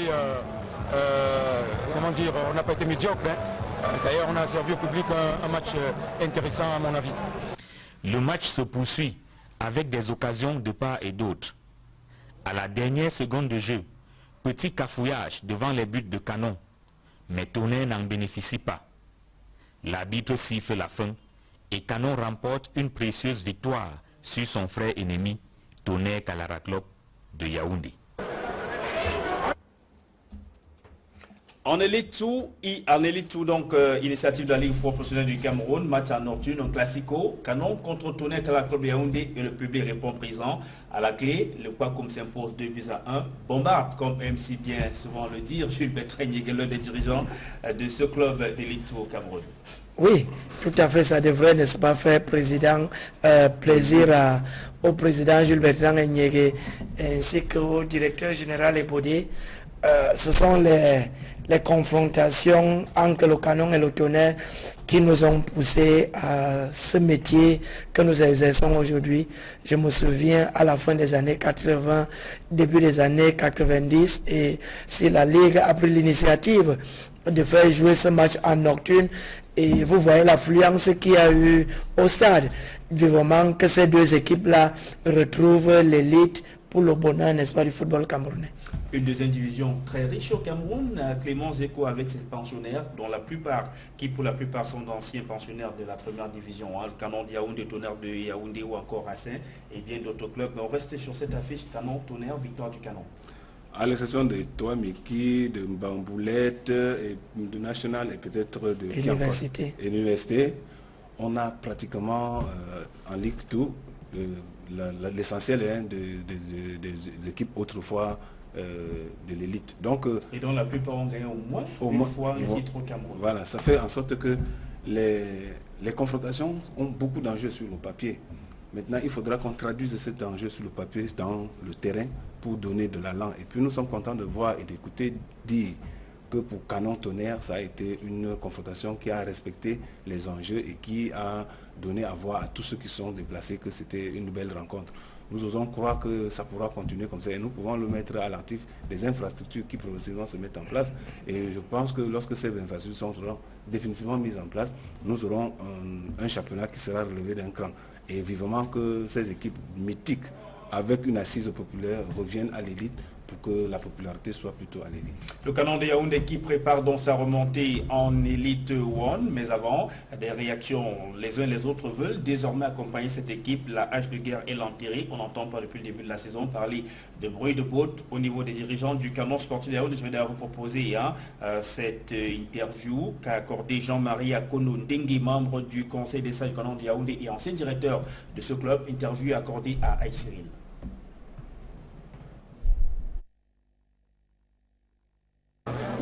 comment dire, on n'a pas été médiocre. D'ailleurs on a servi au public un match intéressant à mon avis. Le match se poursuit avec des occasions de part et d'autre. À la dernière seconde de jeu, petit cafouillage devant les buts de Canon, mais Tonnerre n'en bénéficie pas. L'arbitre siffle la fin et Canon remporte une précieuse victoire sur son frère ennemi, Tonnerre Kalara Club de Yaoundé. En Elite 2, donc initiative de la Ligue professionnelle du Cameroun, match en nocturne, un classico, Canon contre Tonnerre Kalara Club de Yaoundé et le public répond présent. À la clé, le Pakoum s'impose 2-1. Bombarde, comme aime si bien souvent le dire Jules Bertrand Yégué, l'un des dirigeants de ce club d'Elite 2 au Cameroun. Oui, tout à fait, ça devrait, n'est-ce pas, faire plaisir au président Jules Bertrand Yégué ainsi qu'au directeur général Ebodé. Ce sont les confrontations entre le Canon et le Tonnerre qui nous ont poussé à ce métier que nous exerçons aujourd'hui. Je me souviens à la fin des années 80, début des années 90, et si la Ligue a pris l'initiative de faire jouer ce match en nocturne, et vous voyez l'affluence qu'il y a eu au stade. Vivement que ces deux équipes-là retrouvent l'élite pour le bonheur, n'est-ce pas, du football camerounais. Une deuxième division très riche au Cameroun, Clément Zeko avec ses pensionnaires, dont pour la plupart sont d'anciens pensionnaires de la première division, le Canon de Yaoundé, Tonnerre de Yaoundé ou encore Racing et bien d'autres clubs. On reste sur cette affiche Canon, Tonnerre, victoire du Canon. À l'exception de Toamiki, de Mbamboulette, et de National et peut-être de l'université, on a pratiquement en Ligue 2 l'essentiel des équipes autrefois de l'élite. Donc, et dont la plupart ont gagné au moins une fois un titre au Cameroun. Voilà, ça fait en sorte que les confrontations ont beaucoup d'enjeux sur le papier. Maintenant, il faudra qu'on traduise cet enjeu sur le papier dans le terrain pour donner de l'allant. Et puis nous sommes contents de voir et d'écouter dire que pour Canon Tonnerre, ça a été une confrontation qui a respecté les enjeux et qui a donné à voir à tous ceux qui sont déplacés que c'était une belle rencontre. Nous osons croire que ça pourra continuer comme ça et nous pouvons le mettre à l'actif des infrastructures qui progressivement se mettent en place. Et je pense que lorsque ces infrastructures seront définitivement mises en place, nous aurons un championnat qui sera relevé d'un cran. Et vivement que ces équipes mythiques avec une assise populaire reviennent à l'élite pour que la popularité soit plutôt à l'élite. Le Canon de Yaoundé qui prépare donc sa remontée en Elite One, mais avant, des réactions, les uns et les autres veulent désormais accompagner cette équipe, la hache de guerre et l'empirique. On n'entend pas depuis le début de la saison parler de bruit de botte au niveau des dirigeants du Canon sportif de Yaoundé. Je vais d'ailleurs vous proposer cette interview qu'a accordé Jean-Marie Akono Ndengue, membre du conseil des sages du Canon de Yaoundé et ancien directeur de ce club, interview accordée à Aïsseril.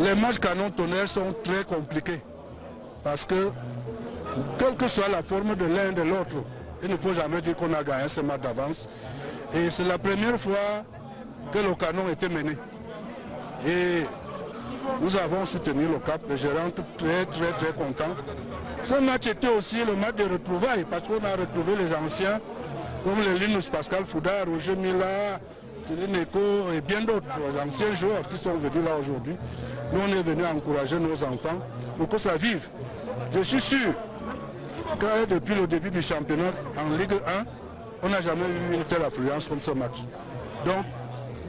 Les matchs Canon Tonnerre sont très compliqués parce que, quelle que soit la forme de l'un et de l'autre, il ne faut jamais dire qu'on a gagné ce match d'avance. Et c'est la première fois que le Canon était mené. Et nous avons soutenu le cap et je rentre très content. Ce match était aussi le match de retrouvailles parce qu'on a retrouvé les anciens comme le Linus Pascal Fouda, Roger Mila, Céline Eko et bien d'autres anciens joueurs qui sont venus là aujourd'hui. Nous, on est venus encourager nos enfants pour que ça vive. Je suis sûr que depuis le début du championnat en Ligue 1, on n'a jamais eu une telle affluence comme ce match. Donc,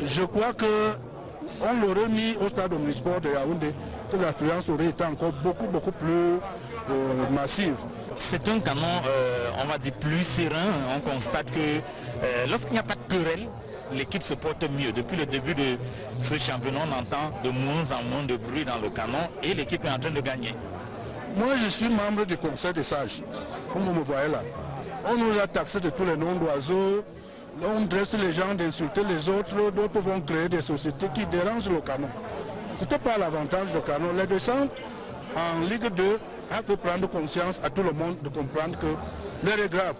je crois qu'on l'aurait mis au stade omnisport de Yaoundé, que l'affluence aurait été encore beaucoup plus massive. C'est un Canon, on va dire, plus serein. On constate que lorsqu'il n'y a pas de querelle, l'équipe se porte mieux. Depuis le début de ce championnat, on entend de moins en moins de bruit dans le Canon et l'équipe est en train de gagner. Moi, je suis membre du conseil des sages, comme vous me voyez là. On nous a taxé de tous les noms d'oiseaux, on dresse les gens d'insulter les autres, d'autres vont créer des sociétés qui dérangent le Canon. Ce n'était pas l'avantage du Canon. La descente en Ligue 2 a fait prendre conscience à tout le monde de comprendre que l'heure est grave.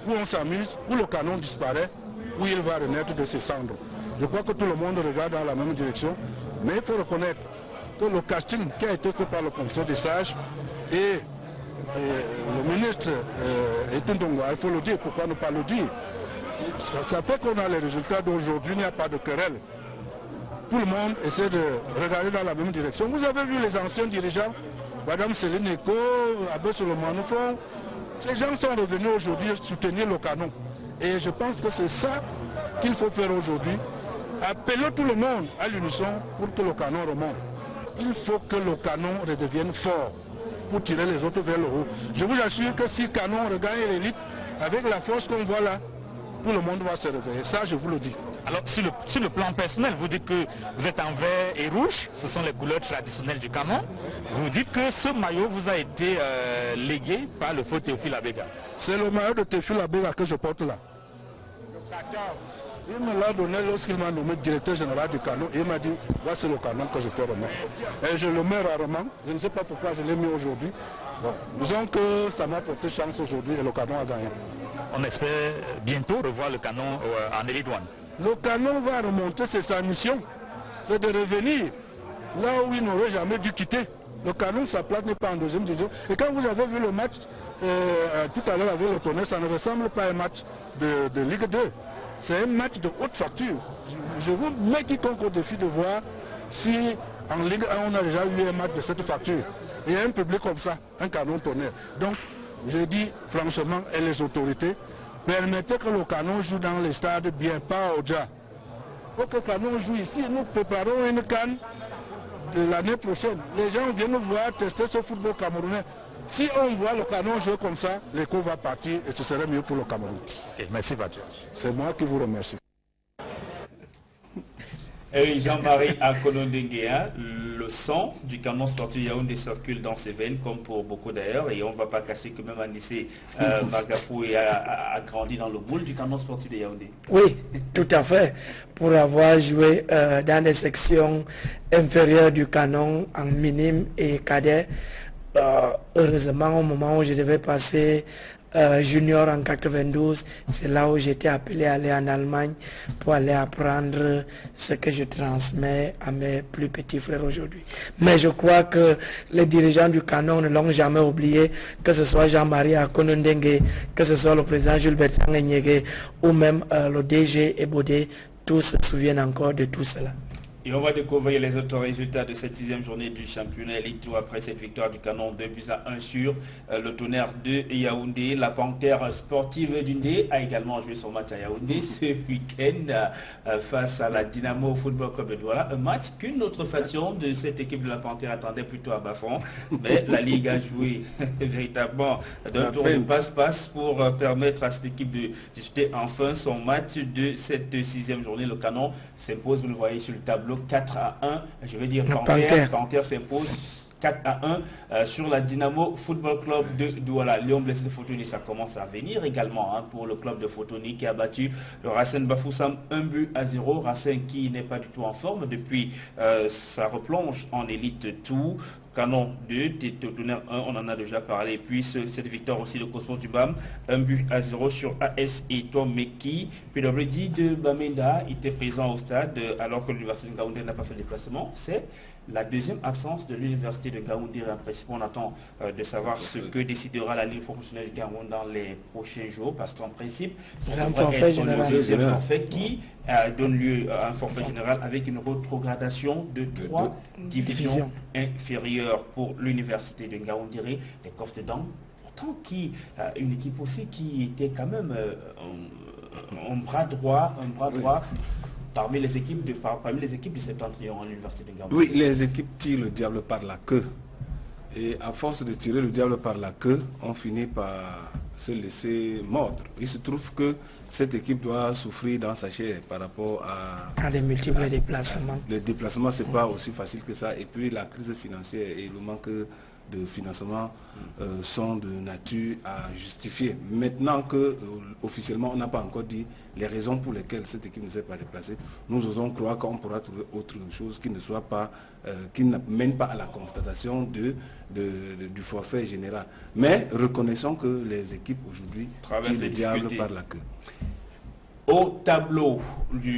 Où on s'amuse, où le Canon disparaît, où il va renaître de ses cendres. Je crois que tout le monde regarde dans la même direction, mais il faut reconnaître que le casting qui a été fait par le conseil des sages et le ministre Etundongo, il faut le dire, pourquoi ne pas le dire, ça fait qu'on a les résultats d'aujourd'hui, il n'y a pas de querelle. Tout le monde essaie de regarder dans la même direction. Vous avez vu les anciens dirigeants, Madame Céline Eko, Abbé Solomon, ces gens sont revenus aujourd'hui soutenir le Canon. Et je pense que c'est ça qu'il faut faire aujourd'hui. Appeler tout le monde à l'unisson pour que le Canon remonte. Il faut que le Canon redevienne fort pour tirer les autres vers le haut. Je vous assure que si Canon regagne l'élite, avec la force qu'on voit là, tout le monde va se réveiller. Ça, je vous le dis. Alors, sur le plan personnel, vous dites que vous êtes en vert et rouge, ce sont les couleurs traditionnelles du Canon. Vous dites que ce maillot vous a été légué par le feu Théophile Abega. C'est le maillot de Théophile Abega que je porte là. Il me l'a donné lorsqu'il m'a nommé directeur général du Canon et il m'a dit, voici le Canon que je te remets. Et je le mets rarement, je ne sais pas pourquoi je l'ai mis aujourd'hui. Bon, disons que ça m'a porté chance aujourd'hui et le Canon a gagné. On espère bientôt revoir le Canon en Elite One. Le Canon va remonter, c'est sa mission. C'est de revenir là où il n'aurait jamais dû quitter. Le Canon, sa place n'est pas en deuxième division. Et quand vous avez vu le match tout à l'heure avec le Tonnerre, ça ne ressemble pas à un match de Ligue 2. C'est un match de haute facture. Je vous mets quiconque au défi de voir si en Ligue 1 on a déjà eu un match de cette facture. Et un public comme ça, un Canon Tonnerre. Donc, je dis franchement, et les autorités, permettez que le Canon joue dans les stades bien, pas au Dja. Pour que le Canon joue ici, nous préparons une canne de l'année prochaine. Les gens viennent nous voir tester ce football camerounais. Si on voit le Canon jouer comme ça, l'écho va partir et ce serait mieux pour le Cameroun. Okay, merci Patrick. C'est moi qui vous remercie. Jean-Marie Akono Ndengue, le sang du canon sportif Yaoundé circule dans ses veines, comme pour beaucoup d'ailleurs, et on ne va pas cacher que même Anissé Magafou a grandi dans le moule du canon sportif de Yaoundé. Oui, tout à fait. Pour avoir joué dans les sections inférieures du canon en minime et cadet, heureusement au moment où je devais passer junior en 92, c'est là où j'étais appelé à aller en Allemagne pour aller apprendre ce que je transmets à mes plus petits frères aujourd'hui. Mais je crois que les dirigeants du canon ne l'ont jamais oublié, que ce soit Jean-Marie Akonondengue, que ce soit le président Jules Bertrand Enyege ou même le DG Ebodé, tous se souviennent encore de tout cela. Et on va découvrir les autres résultats de cette 6e journée du championnat Elite Tour après cette victoire du canon 2-1 sur le Tonnerre de Yaoundé. La Panthère sportive d'Undé a également joué son match à Yaoundé ce week-end face à la Dynamo Football Club de Douala. Un match qu'une autre faction de cette équipe de la Panthère attendait plutôt à Bafon. Mais la Ligue a joué véritablement d'un tour de passe-passe pour permettre à cette équipe de disputer enfin son match de cette 6e journée. Le canon s'impose, vous le voyez sur le tableau, 4-1, je vais dire Panthère s'impose 4-1 sur la Dynamo Football Club de Douala. Léon Blessé de Fotoni, ça commence à venir également pour le club de Fotoni qui a battu le Racine Bafoussam 1-0. Racine qui n'est pas du tout en forme depuis sa replonge en élite tout. Canon 2, Tonnerre 1, on en a déjà parlé. Et puis cette victoire aussi de Cosmos du BAM, 1-0 sur AS et Tomeki. PWD de Bamenda était présent au stade alors que l'université de Ngaoundé n'a pas fait le déplacement. C'est la deuxième absence de l'université de Ngaoundé. En principe, on attend de savoir ce que décidera la Ligue professionnelle du Cameroun dans les prochains jours, parce qu'en principe, c'est un deuxième forfait qui donne lieu à un forfait général avec une rétrogradation de 3 divisions inférieures pour l'université de Ngaoundéré, les Coffres de Dang, pourtant une équipe aussi qui était quand même un bras droit parmi les équipes du Septentrion à l'université de Ngaoundéré. Oui, les équipes tirent le diable par la queue. Et à force de tirer le diable par la queue, on finit par se laisser mordre. Il se trouve que cette équipe doit souffrir dans sa chair par rapport à des multiples déplacements. Les déplacements, c'est pas aussi facile que ça. Et puis la crise financière et le manque de financement sont de nature à justifier. Maintenant que officiellement on n'a pas encore dit les raisons pour lesquelles cette équipe ne s'est pas déplacée, nous osons croire qu'on pourra trouver autre chose qui ne soit pas, qui ne mène pas à la constatation du forfait général. Mais reconnaissons que les équipes aujourd'hui tirent le diable par la queue. Au tableau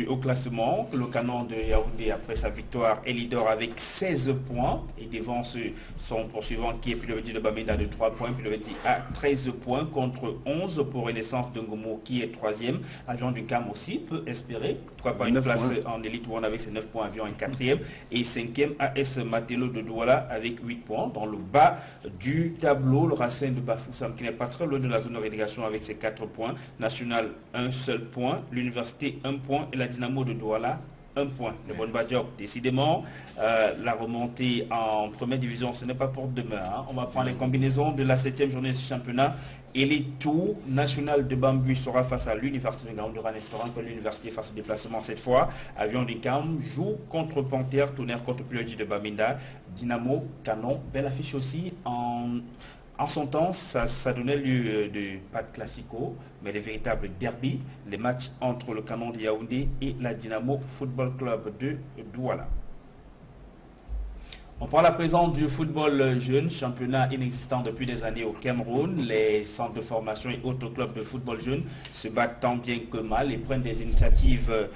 au classement, le canon de Yaoundé après sa victoire est leader avec 16 points et devance son poursuivant qui est PWD de Bamenda de 3 points. PWD a 13 points contre 11 pour Renaissance de Ngomo qui est 3e. Avion du Cam aussi peut espérer, pourquoi pas une place en élite one avec ses 9 points. Avion est 4e et 5e AS Matelo de Douala avec 8 points. Dans le bas du tableau, le Racine de Bafoussam qui n'est pas très loin de la zone de relégation avec ses 4 points. National, un seul point. L'université 1 point et la Dynamo de Douala 1 point. Le bon job. Décidément, la remontée en première division, ce n'est pas pour demain. On va prendre les combinaisons de la 7e journée de ce championnat. Et les tours national de Bambui sera face à l'université de Ngaoundéré en espérant que l'université fasse le déplacement cette fois. Avion du Cam joue contre Panthère, Tonnerre contre PWD de Bamenda, Dynamo, Canon. Belle affiche aussi en son temps, ça donnait lieu de pas de classico, mais des véritables derby, les matchs entre le canon de Yaoundé et la Dynamo Football Club de Douala. On parle à présent du football jeune, championnat inexistant depuis des années au Cameroun. Les centres de formation et autres clubs de football jeune se battent tant bien que mal et prennent des initiatives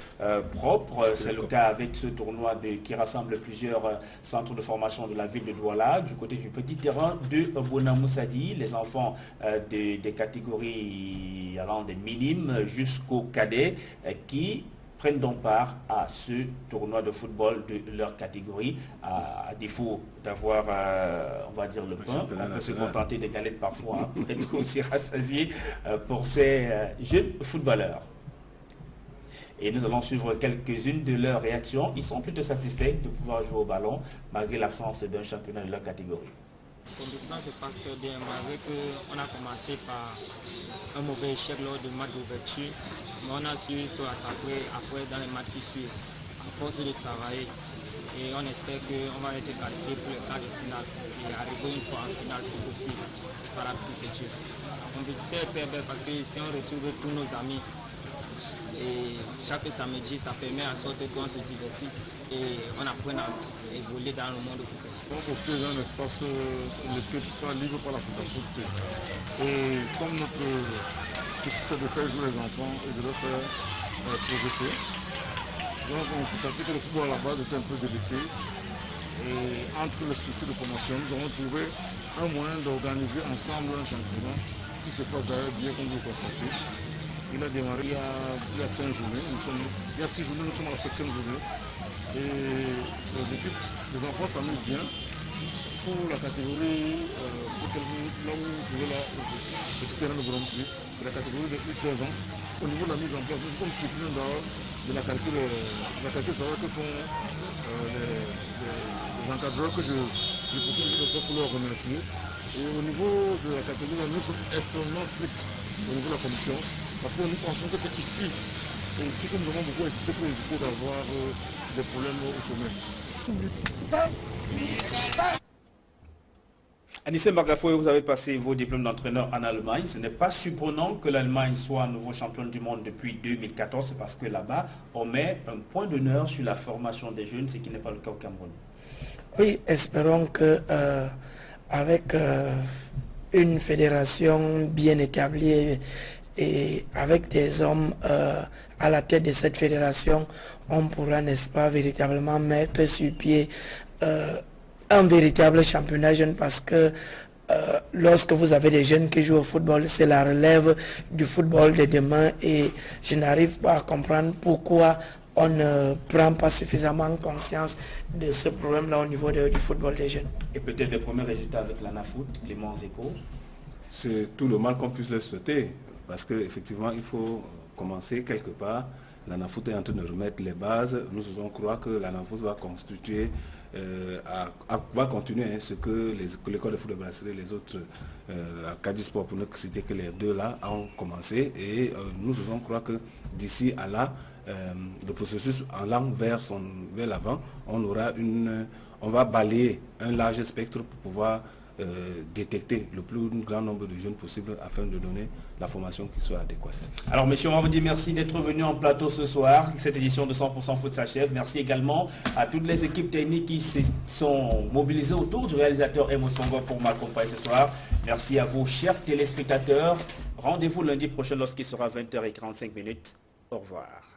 propres. C'est le cas avec ce tournoi qui rassemble plusieurs centres de formation de la ville de Douala. Du côté du petit terrain de Bonamoussadi, les enfants des catégories allant des minimes jusqu'aux cadets qui prennent donc part à ce tournoi de football de leur catégorie. À défaut d'avoir, on va dire, le pain, on peut se contenter des galettes parfois pour être aussi rassasié pour ces jeunes footballeurs. Et nous allons suivre quelques-unes de leurs réactions. Ils sont plutôt satisfaits de pouvoir jouer au ballon malgré l'absence d'un championnat de leur catégorie. La compétition se passe bien malgré qu'on a commencé par un mauvais échec lors du match d'ouverture, mais on a su se rattraper après dans les matchs qui suivent, à force de travailler. Et on espère qu'on va être qualifié pour le quart de finale et arriver une fois en finale si possible par la plus petite. La compétition est très belle parce que ici on retrouve tous nos amis. Et chaque samedi, ça permet en sorte qu'on se divertisse et on apprenne à évoluer dans le monde professionnel. On propose un espace laissé pas libre par la fédération. Et comme notre souci c'est de faire jouer les enfants et de leur faire progresser, donc on constaté que le football à la base était un peu délaissé. Et entre les structures de formation, nous avons trouvé un moyen d'organiser ensemble un championnat qui se passe d'ailleurs bien comme vous le constatez. Il a démarré il y a 5 journées, il y a 6 journées, nous sommes à la 7e journée. Et les équipes, les enfants s'amusent bien. Pour la catégorie, là où vous trouvez le petit terrain de Bromsky, c'est la catégorie de plus de 13 ans. Au niveau de la mise en place, nous sommes surpris de la qualité que font les encadreurs que je profite de ce pour leur remercier. Et au niveau de la catégorie, nous sommes extrêmement stricts au niveau de la commission. Parce que nous pensons que c'est ici que nous avons beaucoup insisté pour éviter d'avoir des problèmes au sommet. Anissé Mbargafoué, vous avez passé vos diplômes d'entraîneur en Allemagne. Ce n'est pas surprenant que l'Allemagne soit nouveau champion du monde depuis 2014, parce que là-bas, on met un point d'honneur sur la formation des jeunes, ce qui n'est pas le cas au Cameroun. Oui, espérons que avec une fédération bien établie et avec des hommes à la tête de cette fédération, on pourra, n'est-ce pas, véritablement mettre sur pied un véritable championnat jeune, parce que lorsque vous avez des jeunes qui jouent au football, c'est la relève du football de demain, et je n'arrive pas à comprendre pourquoi on ne prend pas suffisamment conscience de ce problème-là au niveau du football des jeunes. Et peut-être les premiers résultats avec l'ANAFOOT, Clément Zeko. C'est tout le mal qu'on puisse le souhaiter. Parce qu'effectivement, il faut commencer quelque part. L'ANAFOOT est en train de remettre les bases. Nous faisons croire que l'ANAFOOT va constituer, va continuer ce que l'école de foot de Brasserie, les autres, Cadisport, pour ne citer que les deux là, ont commencé. Et nous faisons croire que d'ici à là, le processus en allant vers l'avant, on va balayer un large spectre pour pouvoir détecter le plus grand nombre de jeunes possible afin de donner la formation qui soit adéquate. Alors messieurs, on va vous dire merci d'être venus en plateau ce soir. Cette édition de 100% Foot s'achève. Merci également à toutes les équipes techniques qui se sont mobilisées autour du réalisateur Emo Songo pour m'accompagner ce soir. Merci à vous, chers téléspectateurs. Rendez-vous lundi prochain lorsqu'il sera 20h45. Au revoir.